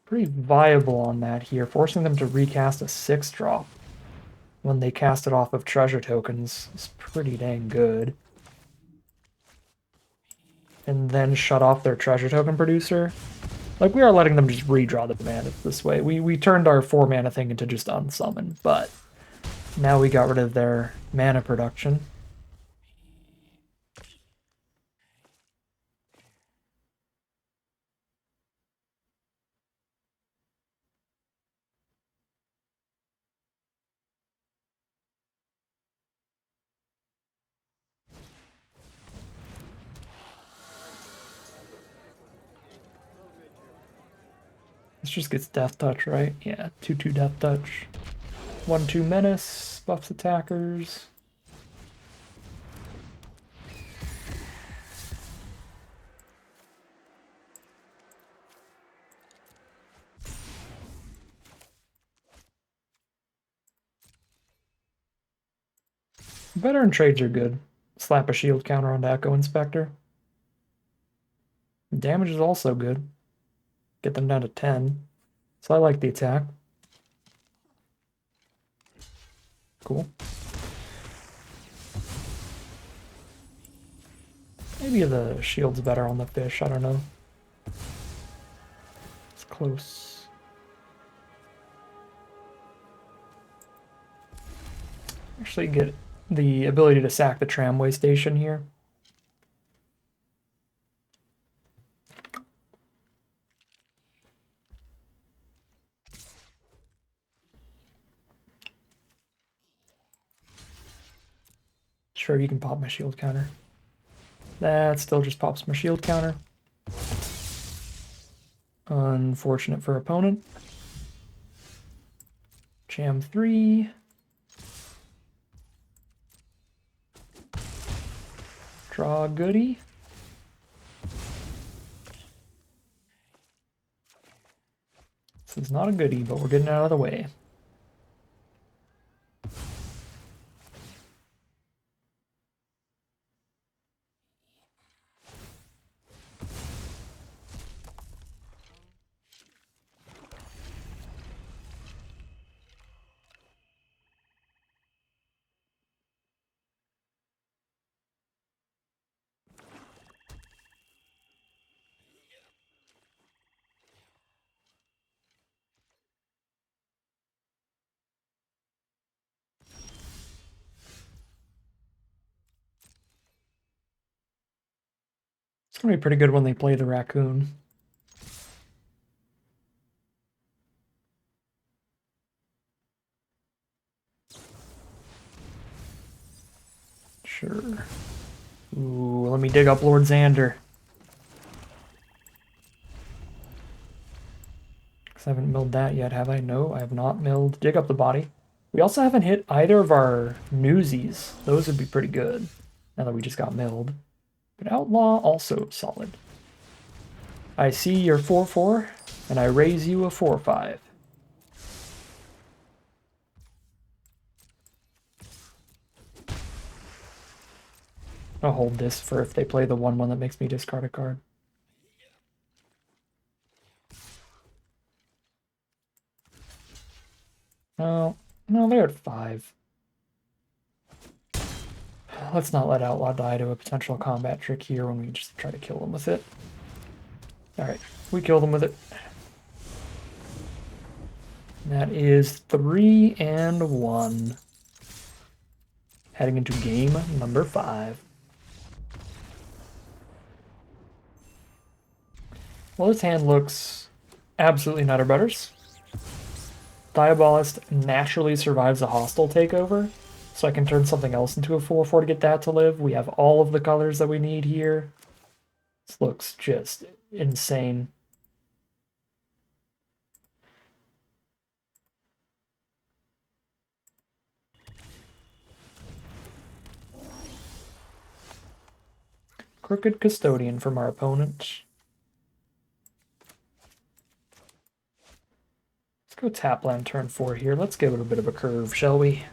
pretty viable on that here, forcing them to recast a 6-drop when they cast it off of treasure tokens is pretty dang good. And then shut off their treasure token producer. Like, we are letting them just redraw the bandits this way. We turned our 4 mana thing into just unsummon, but now we got rid of their mana production. This just gets Death Touch, right? Yeah, 2/2 Death Touch. 1/2 Menace, buffs attackers. Veteran trades are good. Slap a shield counter onto Echo Inspector. Damage is also good. Get them down to 10. So I like the attack. Cool. Maybe the shield's better on the fish, I don't know. It's close. Actually get the ability to sack the tramway station here. Sure, you can pop my shield counter. That still just pops my shield counter. Unfortunate for opponent. Jam 3. Draw a goodie. This is not a goodie, but we're getting out of the way. It's gonna be pretty good when they play the raccoon. Sure. Ooh, let me dig up Lord Xander. Because I haven't milled that yet, have I? No, I have not milled. Dig up the body. We also haven't hit either of our newsies. Those would be pretty good, now that we just got milled. But Outlaw, also solid. I see your 4-4, and I raise you a 4-5. I'll hold this for if they play the 1-1 that makes me discard a card. No, they're at 5. Let's not let Outlaw die to a potential combat trick here when we just try to kill them with it. Alright, we kill them with it. That is 3-1. Heading into game number 5. Well, this hand looks absolutely nutter butters. Diabolist naturally survives a hostile takeover, so I can turn something else into a 4-4 to get that to live. We have all of the colors that we need here. This looks just insane. Crooked Custodian from our opponent. Let's go tap land turn 4 here. Let's give it a bit of a curve, shall we?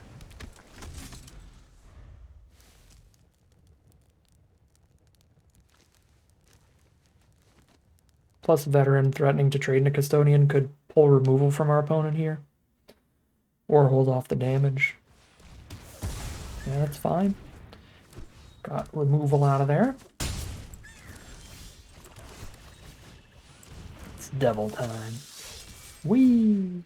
Plus veteran threatening to trade in a Custodian could pull removal from our opponent here. Or hold off the damage. Yeah, that's fine. Got removal out of there. It's devil time. Whee!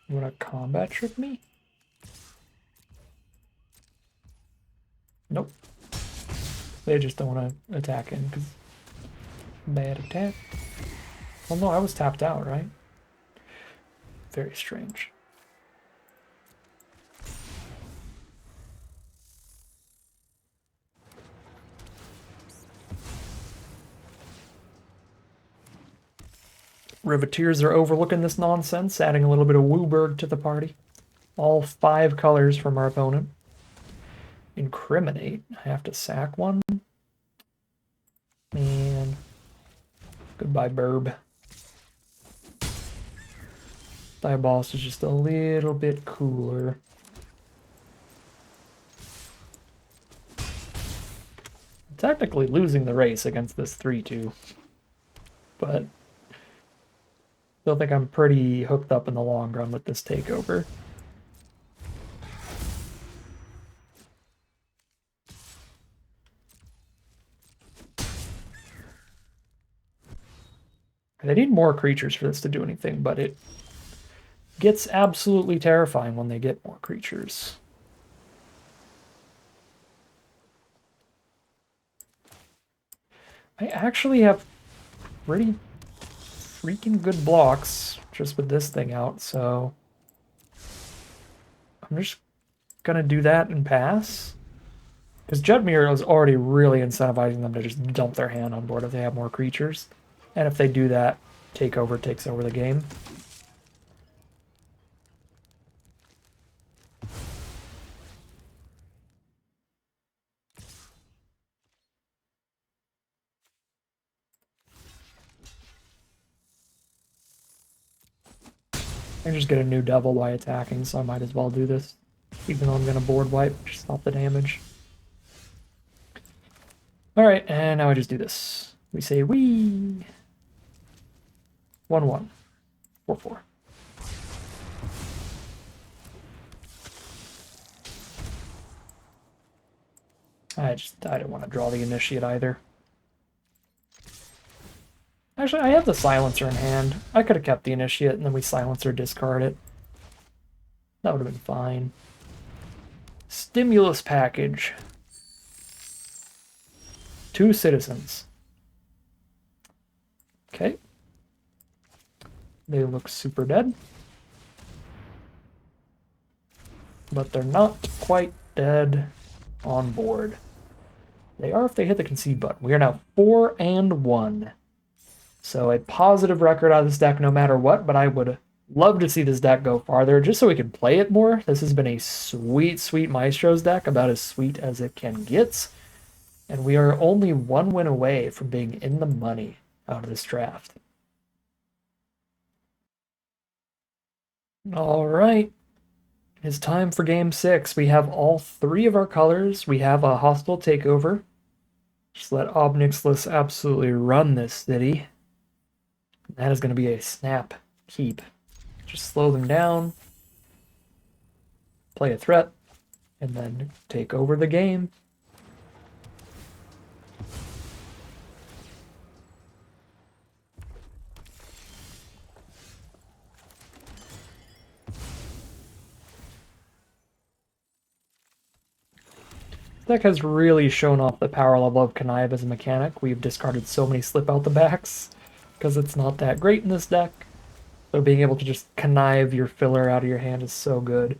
You wanna combat trick me? Nope. They just don't want to attack in because bad attack. Well, no, I was tapped out, right? Very strange. Riveteers are overlooking this nonsense, adding a little bit of Wooburg to the party. All 5 colors from our opponent. Incriminate. I have to sack one. Man. Goodbye, Burb. Diabolist is just a little bit cooler. I'm technically losing the race against this 3-2. But still think I'm pretty hooked up in the long run with this takeover. They need more creatures for this to do anything, but it gets absolutely terrifying when they get more creatures. I actually have pretty freaking good blocks just with this thing out, so I'm just gonna do that and pass. Because Judmir is already really incentivizing them to just dump their hand on board if they have more creatures. And if they do that, takeover takes over the game. I can just get a new devil by attacking, so I might as well do this. Even though I'm going to board wipe, just stop the damage. Alright, and now I just do this. We say wee! 1-1. 4-4. I didn't want to draw the Initiate either. Actually, I have the Silencer in hand. I could have kept the Initiate and then we Silencer discard it. That would have been fine. Stimulus package. 2 citizens. Okay. They look super dead. But they're not quite dead on board. They are if they hit the concede button. We are now 4-1. So a positive record out of this deck no matter what, but I would love to see this deck go farther just so we can play it more. This has been a sweet, sweet Maestros deck, about as sweet as it can get. And we are only 1 win away from being in the money out of this draft. All right. It's time for game 6. We have all 3 of our colors. We have a hostile takeover. Just let Obnixless absolutely run this city. That is going to be a snap keep. Just slow them down, play a threat, and then take over the game. This deck has really shown off the power level of Connive as a mechanic. We've discarded so many slip out the backs because it's not that great in this deck. So being able to just connive your filler out of your hand is so good.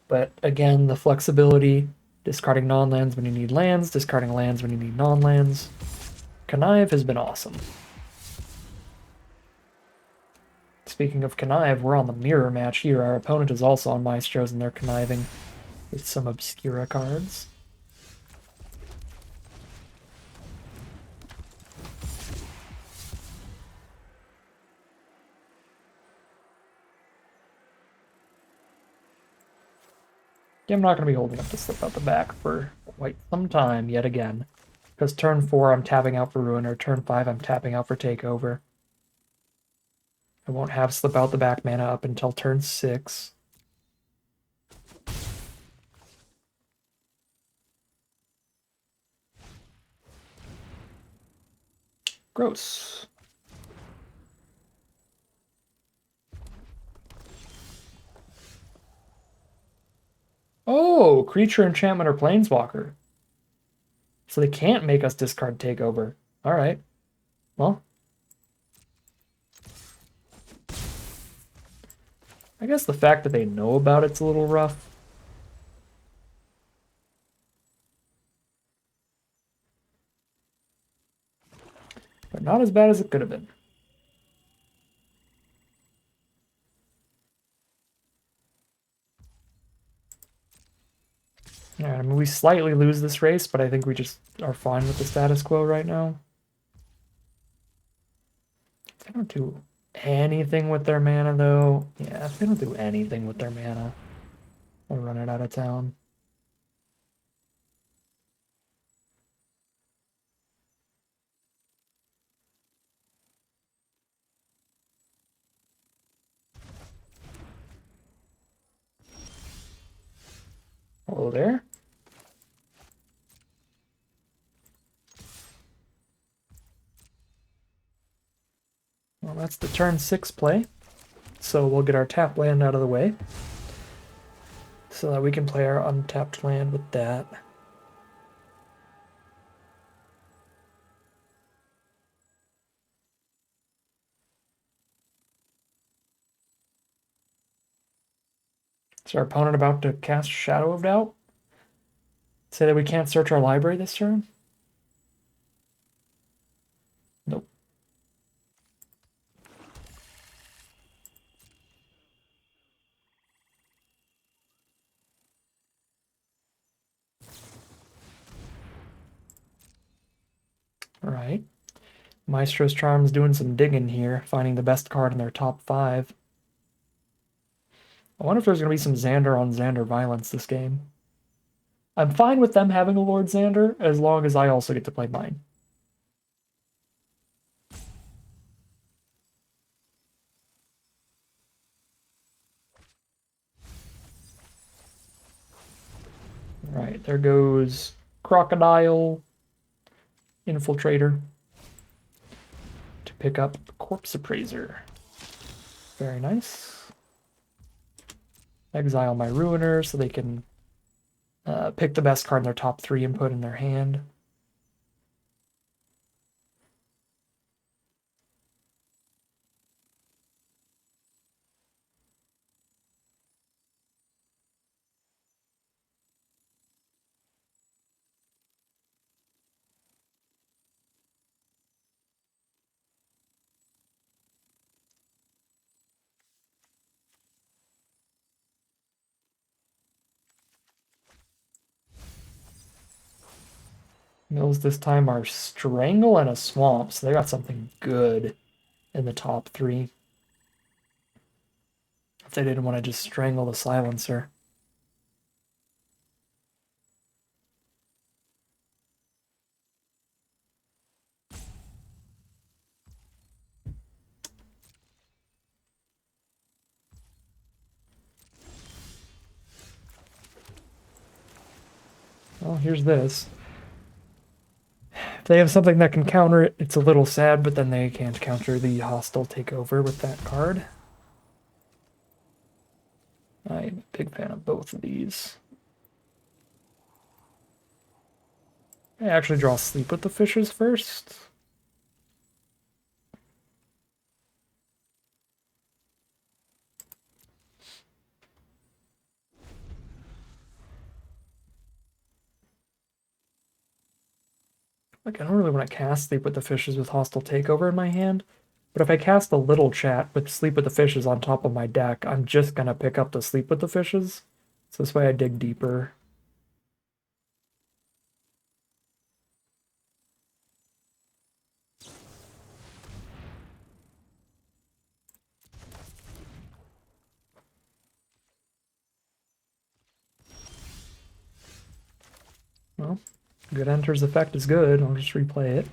But again, the flexibility, discarding non-lands when you need lands, discarding lands when you need non-lands. Connive has been awesome. Speaking of connive, we're on the mirror match here. Our opponent is also on Maestros and they're conniving with some Obscura cards. I'm not going to be holding up to slip out the back for quite some time yet again. Because turn 4 I'm tapping out for Ruiner, turn 5 I'm tapping out for Takeover. I won't have slip out the back mana up until turn 6. Gross. Oh, creature, enchantment, or planeswalker. So they can't make us discard Takeover. Alright. Well. I guess the fact that they know about it's a little rough. But not as bad as it could have been. Alright, I mean, we slightly lose this race, but I think we just are fine with the status quo right now. They don't do anything with their mana, though. Yeah, if they don't do anything with their mana, I'll run it out of town. Hello there. Well, that's the turn 6 play. So we'll get our tap land out of the way. So that we can play our untapped land with that. Is our opponent about to cast Shadow of Doubt? Say that we can't search our library this turn? Nope. Alright. Maestro's Charm's doing some digging here, finding the best card in their top 5. I wonder if there's going to be some Xander on Xander violence this game. I'm fine with them having a Lord Xander, as long as I also get to play mine. Alright, there goes Crocodile Infiltrator to pick up Corpse Appraiser. Very nice. Exile my Ruiner so they can pick the best card in their top 3 and put in their hand. Mills this time are Strangle and a Swamp, so they got something good in the top 3. If they didn't want to just strangle the Silencer. Well, here's this. If they have something that can counter it, it's a little sad, but then they can't counter the hostile takeover with that card. I'm a big fan of both of these. I actually draw Sleep with the Fishes first. Like, I don't really want to cast Sleep with the Fishes with hostile takeover in my hand, but if I cast a little chat with Sleep with the Fishes on top of my deck, I'm just gonna pick up the Sleep with the Fishes. So this way I dig deeper. Well, good enters effect is good. I'll just replay it.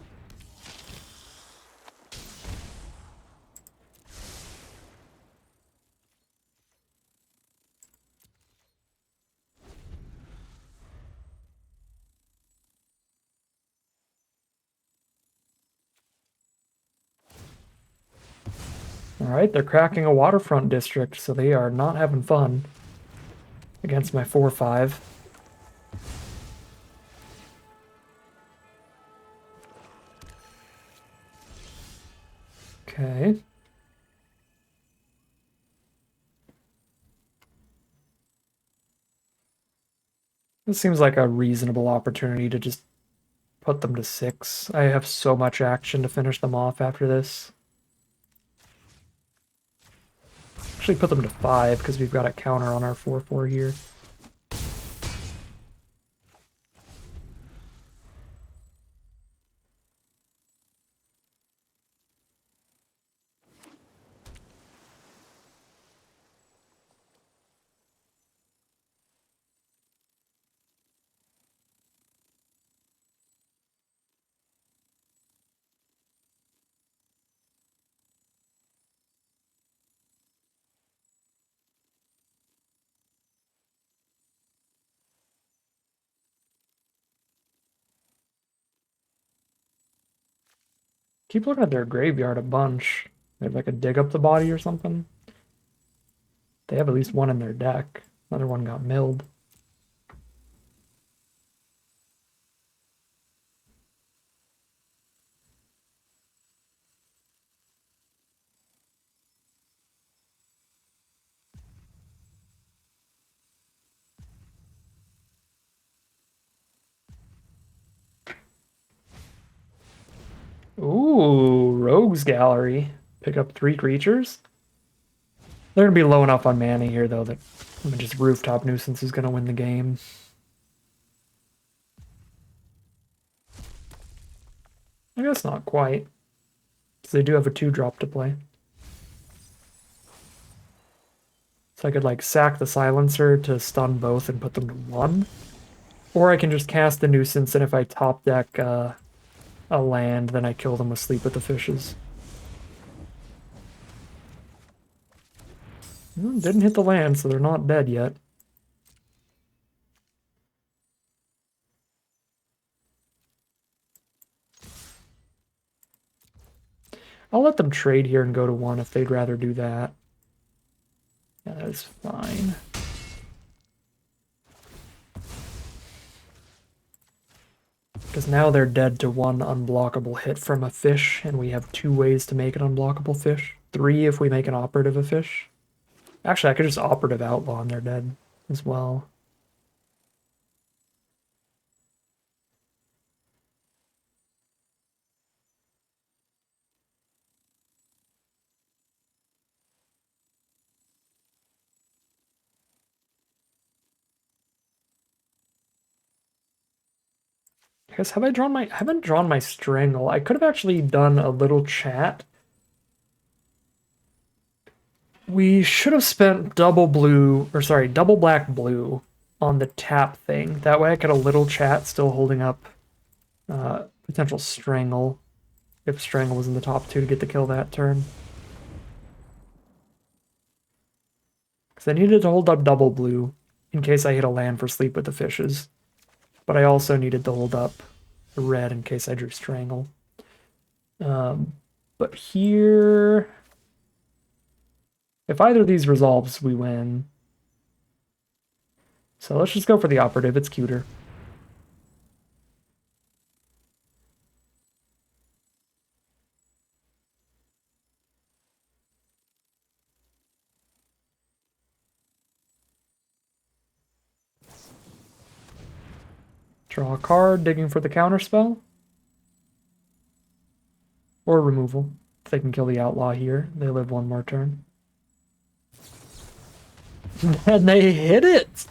Alright, they're cracking a waterfront district, so they are not having fun against my 4-5. Okay. This seems like a reasonable opportunity to just put them to 6. I have so much action to finish them off after this. Actually put them to 5 because we've got a counter on our 4-4 here. Keep looking at their graveyard a bunch. They have like a dig up the body or something. They have at least one in their deck. Another one got milled. Ooh, Rogues Gallery. Pick up 3 creatures. They're gonna be low enough on mana here though that just Rooftop Nuisance is gonna win the game. I guess not quite. Because they do have a 2-drop to play. So I could like sack the Silencer to stun both and put them to 1. Or I can just cast the Nuisance, and if I top deck a land, then I kill them with Sleep with the Fishes. Didn't hit the land, so they're not dead yet. I'll let them trade here and go to 1 if they'd rather do that. Yeah, that is fine. Because now they're dead to 1 unblockable hit from a fish, and we have 2 ways to make an unblockable fish. 3 if we make an operative a fish. Actually, I could just operative outlaw and they're dead as well. I guess have I drawn my I haven't drawn my strangle. I could have actually done a little chat. We should have spent double black blue on the tap thing. That way I could have a little chat still holding up potential strangle if strangle was in the top 2 to get the kill that turn. Because I needed to hold up double blue in case I hit a land for sleep with the fishes. But I also needed to hold up the red in case I drew strangle. But here, if either of these resolves, we win. So let's just go for the operative, it's cuter. Draw a card, digging for the counterspell. Or removal. If they can kill the outlaw here, they live 1 more turn. And they hit it!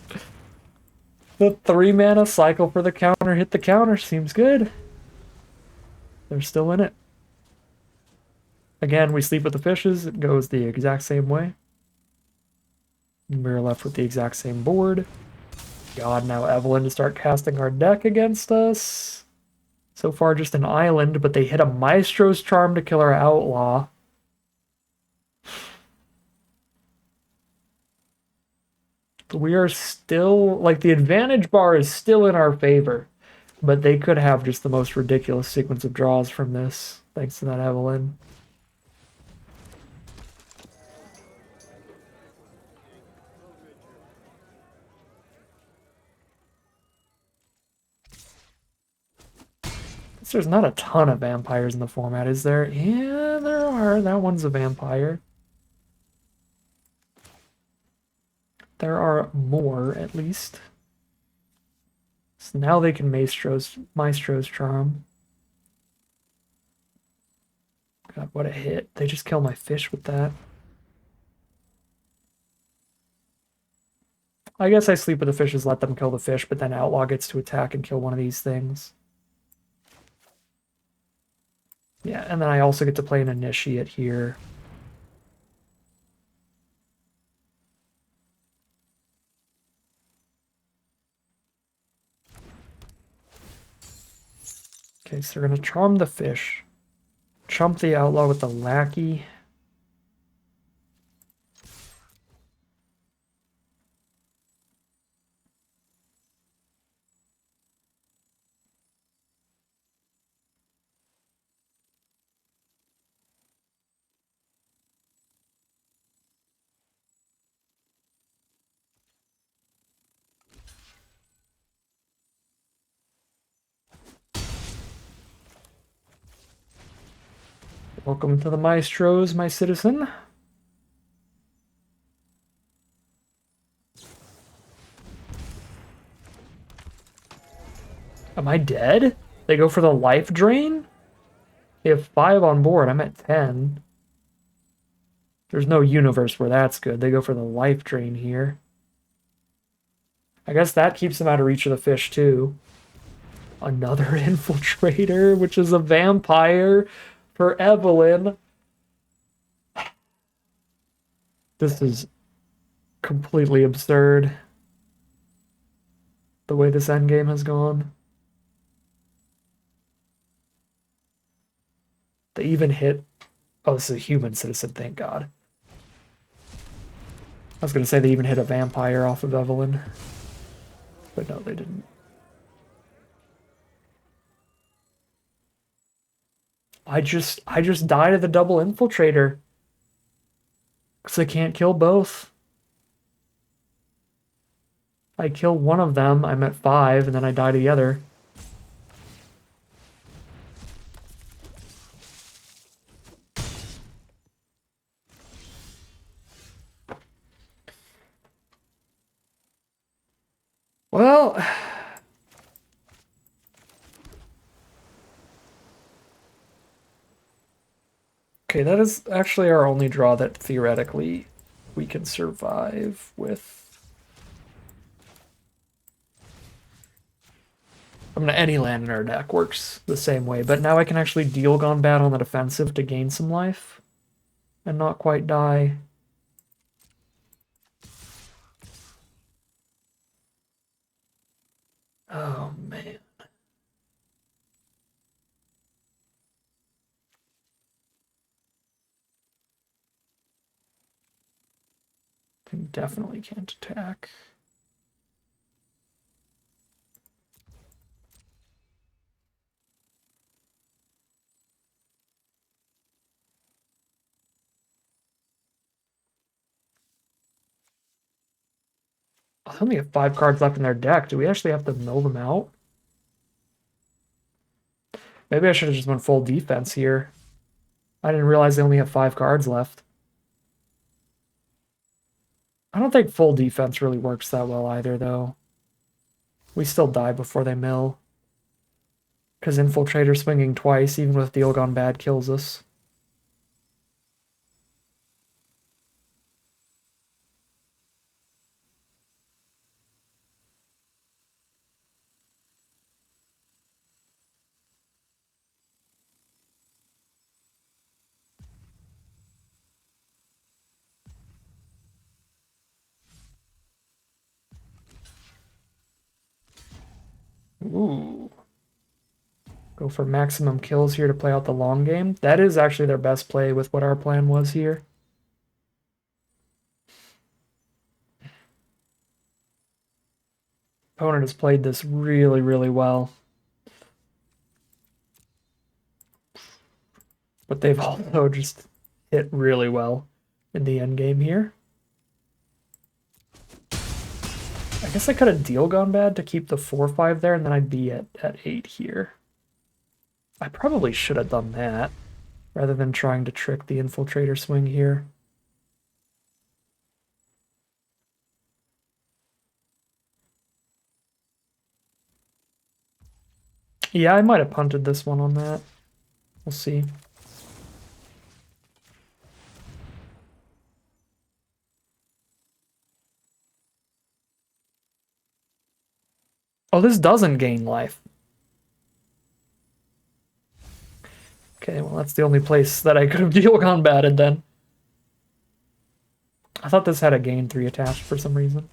The 3 mana cycle for the counter hit the counter. Seems good. They're still in it. Again, we sleep with the fishes. It goes the exact same way. And we're left with the exact same board. God, now Evelyn to start casting our deck against us. So far just an island, but they hit a Maestro's Charm to kill our outlaw. We are still, like, the advantage bar is still in our favor, but they could have just the most ridiculous sequence of draws from this, thanks to that Evelyn. There's not a ton of vampires in the format, is there? Yeah, there are. That one's a vampire. There are more, at least. So now they can Maestro's Charm. God, what a hit. They just kill my fish with that. I guess I sleep with the fishes, let them kill the fish, but then Outlaw gets to attack and kill one of these things. Yeah, and then I also get to play an Initiate here. Okay, so they're going to charm the fish. Chump the Outlaw with the Lackey. Welcome to the Maestros, my citizen. Am I dead? They go for the life drain? They have 5 on board. I'm at 10. There's no universe where that's good. They go for the life drain here. I guess that keeps them out of reach of the fish, too. Another infiltrator, which is a vampire for Evelyn. This is completely absurd, the way this endgame has gone. They even hit... Oh, this is a human citizen, thank God. I was going to say they even hit a vampire off of Evelyn. But no, they didn't. I just died to the double infiltrator. Because I can't kill both. I kill one of them, I'm at 5, and then I die to the other. Well, okay, that is actually our only draw that theoretically we can survive with. I mean, any land in our deck works the same way, but now I can actually deal Gone Bad on the defensive to gain some life and not quite die. Oh, man. Definitely can't attack. I only have 5 cards left in their deck. Do we actually have to mill them out? Maybe I should have just went full defense here. I didn't realize they only have 5 cards left. I don't think full defense really works that well either, though. We still die before they mill. Because Infiltrator swinging twice, even with Deal Gone Bad, kills us. Ooh. Go for maximum kills here to play out the long game. That is actually their best play with what our plan was here. Opponent has played this really, really well. But they've also just hit really well in the end game here. I guess I could have Deal Gone Bad to keep the 4-5 there, and then I'd be at 8 here. I probably should have done that, rather than trying to trick the Infiltrator swing here. Yeah, I might have punted this one on that. We'll see. Oh, this doesn't gain life. Okay, well, that's the only place that I could have Deal Gone Batted then. I thought this had a gain 3 attached for some reason.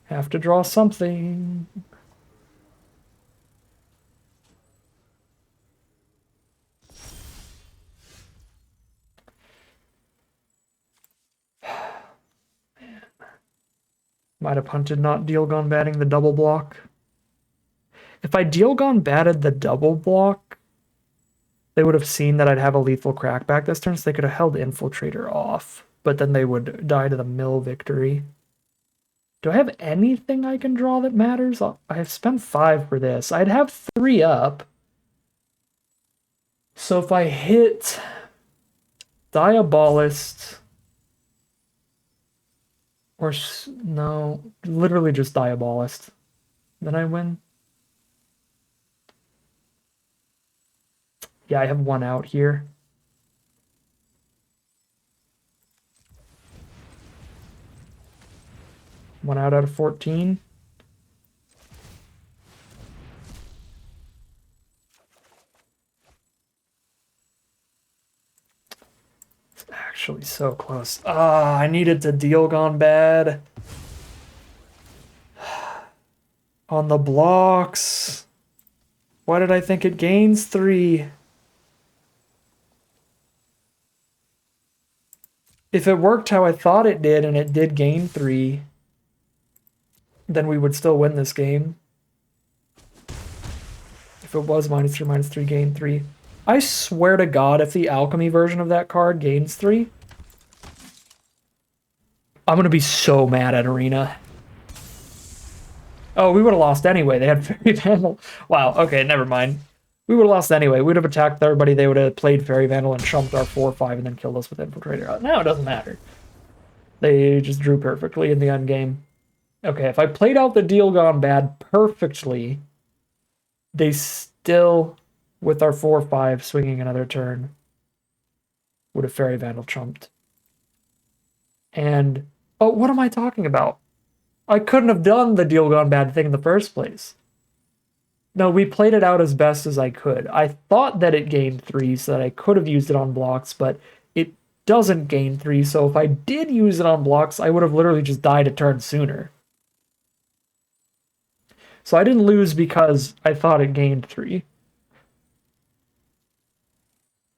Have to draw something. Might have punted not Deal Gone Batting the double block. If I Deal Gone Batted the double block, they would have seen that I'd have a lethal crackback this turn, so they could have held Infiltrator off. But then they would die to the mill victory. Do I have anything I can draw that matters? I have spent 5 for this. I'd have 3 up. So if I hit Diabolist, or no, literally just Diabolist, then I win. Yeah, I have 1 out here. One out of 14. It's actually so close. Ah, I needed to Deal Gone Bad. On the blocks. Why did I think it gains 3? If it worked how I thought it did and it did gain 3, then we would still win this game. If it was -3/-3, gain 3. I swear to God, if the alchemy version of that card gains 3, I'm going to be so mad at Arena. Oh, we would have lost anyway. They had Fairy Vandal. Wow, okay, never mind. We would have lost anyway. We would have attacked everybody. They would have played Fairy Vandal and chumped our 4/5 and then killed us with Infiltrator. Now it doesn't matter. They just drew perfectly in the end game. Okay, if I played out the deal gone bad perfectly, they still, with our 4/5 swinging another turn, would have Fairy Vandal chumped. And, oh, what am I talking about? I couldn't have done the deal gone bad thing in the first place. No, we played it out as best as I could. I thought that it gained 3 so that I could have used it on blocks, but it doesn't gain 3, so if I did use it on blocks, I would have literally just died a turn sooner. So I didn't lose because I thought it gained 3.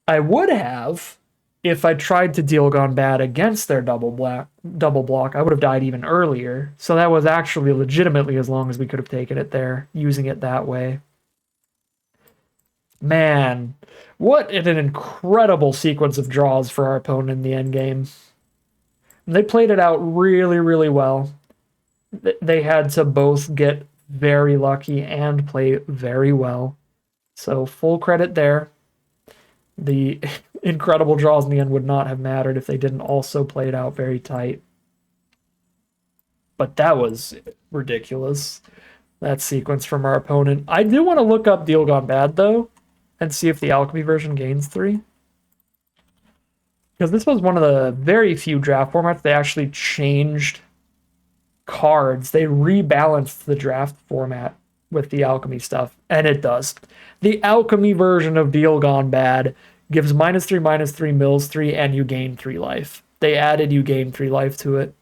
I would have if I tried to deal gone bad against their double block. I would have died even earlier. So that was actually legitimately as long as we could have taken it there, using it that way. Man, what an incredible sequence of draws for our opponent in the end game. They played it out really, really well. They had to both get very lucky and play very well. So full credit there. The incredible draws in the end would not have mattered if they didn't also play it out very tight. But that was ridiculous, that sequence from our opponent. I do want to look up Deal Gone Bad, though, and see if the Alchemy version gains 3. Because this was one of the very few draft formats they actually changed cards. They rebalanced the draft format with the Alchemy stuff, and it does. The Alchemy version of Deal Gone Bad gives -3/-3, mills 3, and you gain 3 life. They added you gain 3 life to it.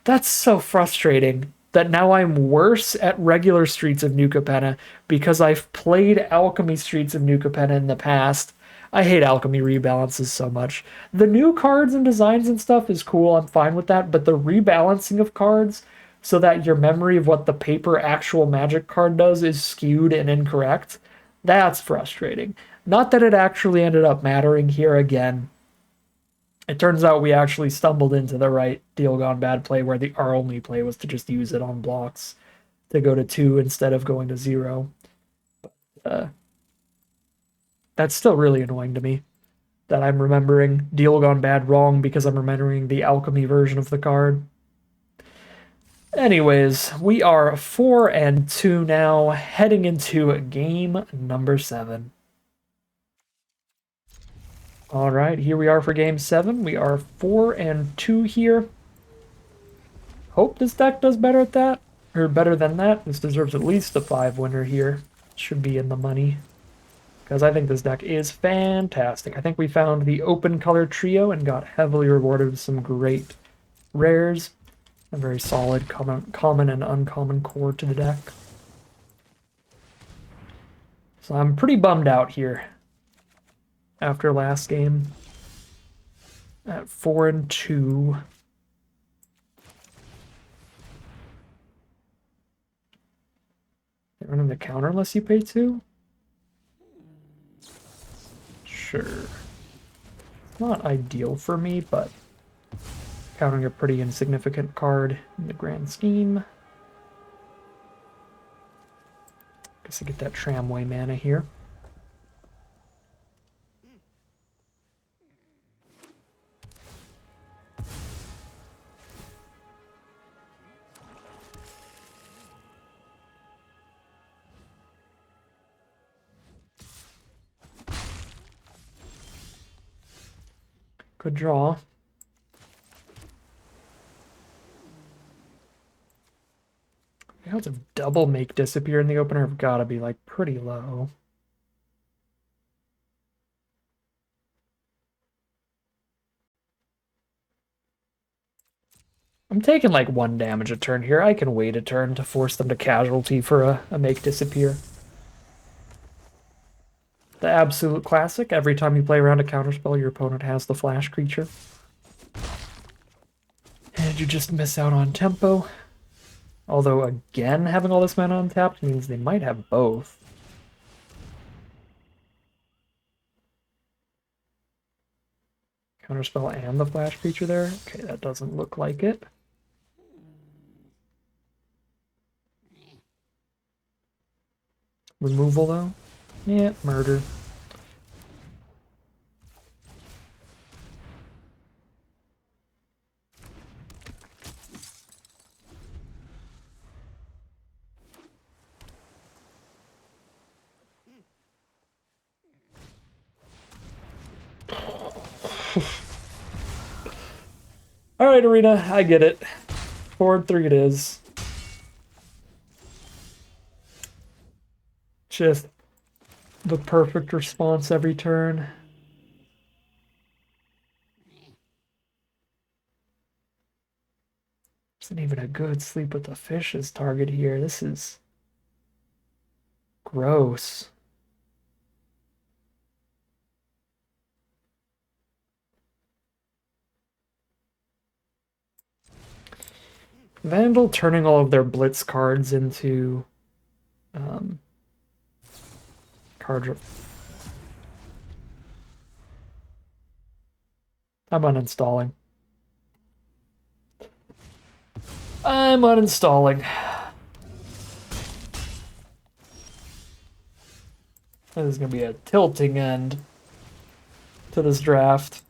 That's so frustrating that now I'm worse at regular Streets of New Capenna because I've played Alchemy Streets of New Capenna in the past. I hate Alchemy rebalances so much. The new cards and designs and stuff is cool, I'm fine with that, but the rebalancing of cards so that your memory of what the paper actual Magic card does is skewed and incorrect, that's frustrating. Not that it actually ended up mattering here again. It turns out we actually stumbled into the right Deal Gone Bad play where our only play was to just use it on blocks to go to 2 instead of going to 0. But, that's still really annoying to me that I'm remembering Deal Gone Bad wrong because I'm remembering the Alchemy version of the card. Anyways, we are 4-2 now, heading into game number 7. All right, here we are for game 7. We are 4-2 here. Hope this deck does better at that, or better than that. This deserves at least a 5 winner here. Should be in the money, because I think this deck is fantastic. I think we found the open color trio and got heavily rewarded with some great rares. A very solid common and uncommon core to the deck. So I'm pretty bummed out here after last game at 4-2. They run in the counter unless you pay 2? Sure. It's not ideal for me, but countering a pretty insignificant card in the grand scheme. Guess I get that tramway mana here. Good draw. The odds of double make disappear in the opener have got to be like pretty low. I'm taking like 1 damage a turn here. I can wait a turn to force them to casualty for a make disappear. The absolute classic. Every time you play around a counterspell, your opponent has the flash creature. And you just miss out on tempo. Although, again, having all this mana untapped means they might have both. Counterspell and the flash creature there. Okay, that doesn't look like it. Removal though? Yeah, murder. Alright, Arena, I get it. 4-3 it is. Just the perfect response every turn. Isn't even a good sleep with the fishes target here. This is gross. Vandal turning all of their blitz cards into card. I'm uninstalling. I'm uninstalling. This is going to be a tilting end to this draft.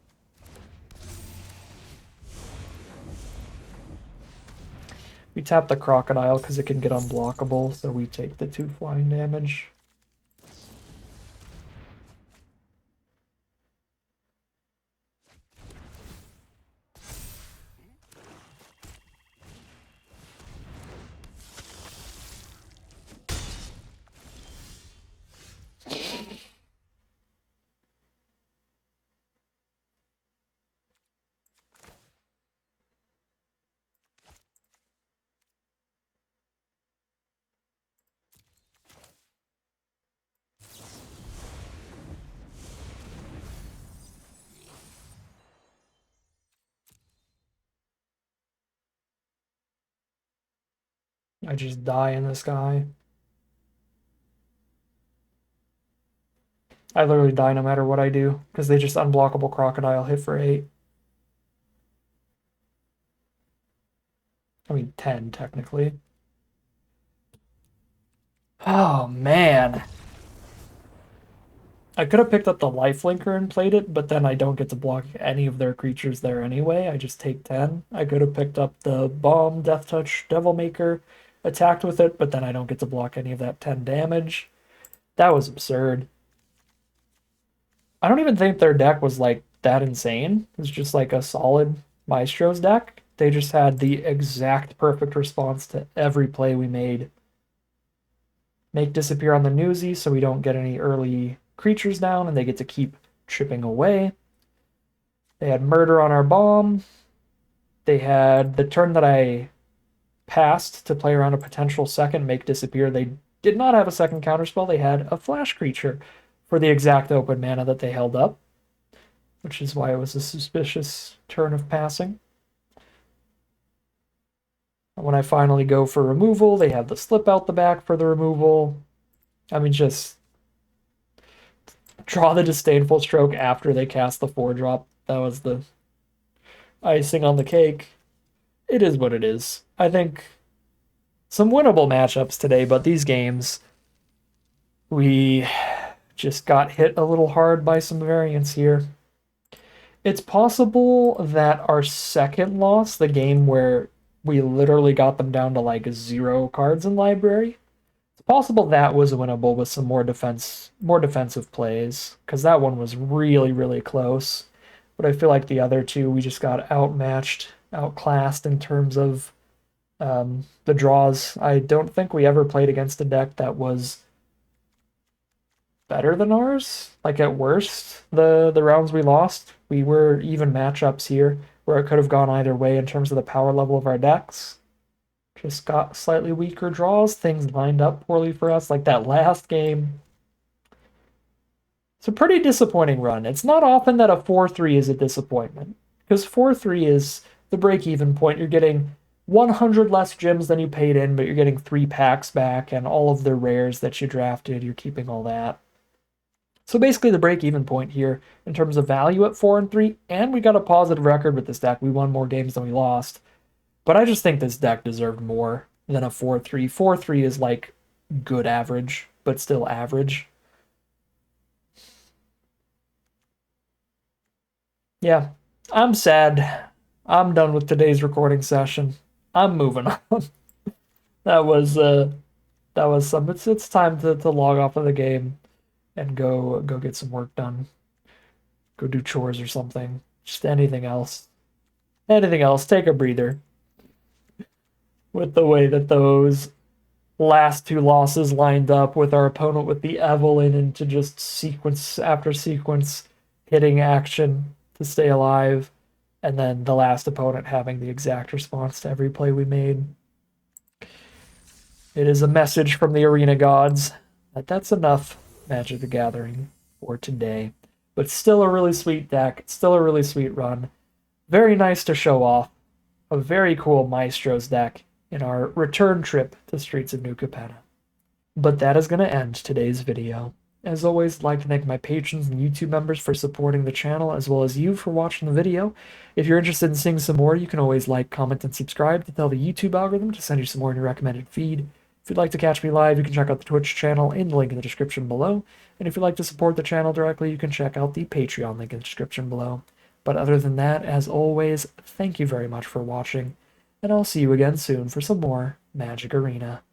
We tap the crocodile because it can get unblockable, so we take the 2 flying damage. I just die in this guy. I literally die no matter what I do, because they just unblockable crocodile hit for 8. I mean 10 technically. Oh man. I could have picked up the lifelinker and played it, but then I don't get to block any of their creatures there anyway. I just take 10. I could have picked up the bomb, death touch, devil maker, attacked with it, but then I don't get to block any of that 10 damage. That was absurd. I don't even think their deck was like that insane. It was just like a solid Maestro's deck. They just had the exact perfect response to every play we made. Make disappear on the newsy so we don't get any early creatures down and they get to keep chipping away. They had murder on our bomb. They had the turn that I passed to play around a potential second make disappear. They did not have a second counterspell. They had a flash creature for the exact open mana that they held up, which is why it was a suspicious turn of passing. When I finally go for removal, they have the slip out the back for the removal. I mean, just draw the disdainful stroke after they cast the 4-drop. That was the icing on the cake. It is what it is. I think some winnable matchups today, but these games, we just got hit a little hard by some variance here. It's possible that our second loss, the game where we literally got them down to like 0 cards in library, it's possible that was winnable with some more defensive plays, because that one was really, really close. But I feel like the other two, we just got outmatched, outclassed in terms of the draws. I don't think we ever played against a deck that was better than ours. Like at worst, the rounds we lost, we were even matchups here where it could have gone either way in terms of the power level of our decks. Just got slightly weaker draws. Things lined up poorly for us. Like that last game. It's a pretty disappointing run. It's not often that a 4-3 is a disappointment, because 4-3 is the break-even point. You're getting 100 less gems than you paid in, but you're getting 3 packs back and all of the rares that you drafted. You're keeping all that. So basically the break-even point here in terms of value at 4-3, and we got a positive record with this deck. We won more games than we lost. But I just think this deck deserved more than a 4-3. 4-3 is like good average, but still average. Yeah, I'm sad. I'm done with today's recording session. I'm moving on. that was uh that was some it's time to log off of the game and go get some work done. Go do chores or something. Just anything else. Anything else. Take a breather. With the way that those last two losses lined up with our opponent with the Evelyn into just sequence after sequence hitting action to stay alive, and then the last opponent having the exact response to every play we made. It is a message from the arena gods that that's enough Magic the Gathering for today. But still a really sweet deck, still a really sweet run. Very nice to show off. A very cool Maestro's deck in our return trip to Streets of New Capenna. But that is going to end today's video. As always, I'd like to thank my patrons and YouTube members for supporting the channel, as well as you for watching the video. If you're interested in seeing some more, you can always like, comment, and subscribe to tell the YouTube algorithm to send you some more in your recommended feed. If you'd like to catch me live, you can check out the Twitch channel in the link in the description below. And if you'd like to support the channel directly, you can check out the Patreon link in the description below. But other than that, as always, thank you very much for watching, and I'll see you again soon for some more Magic Arena.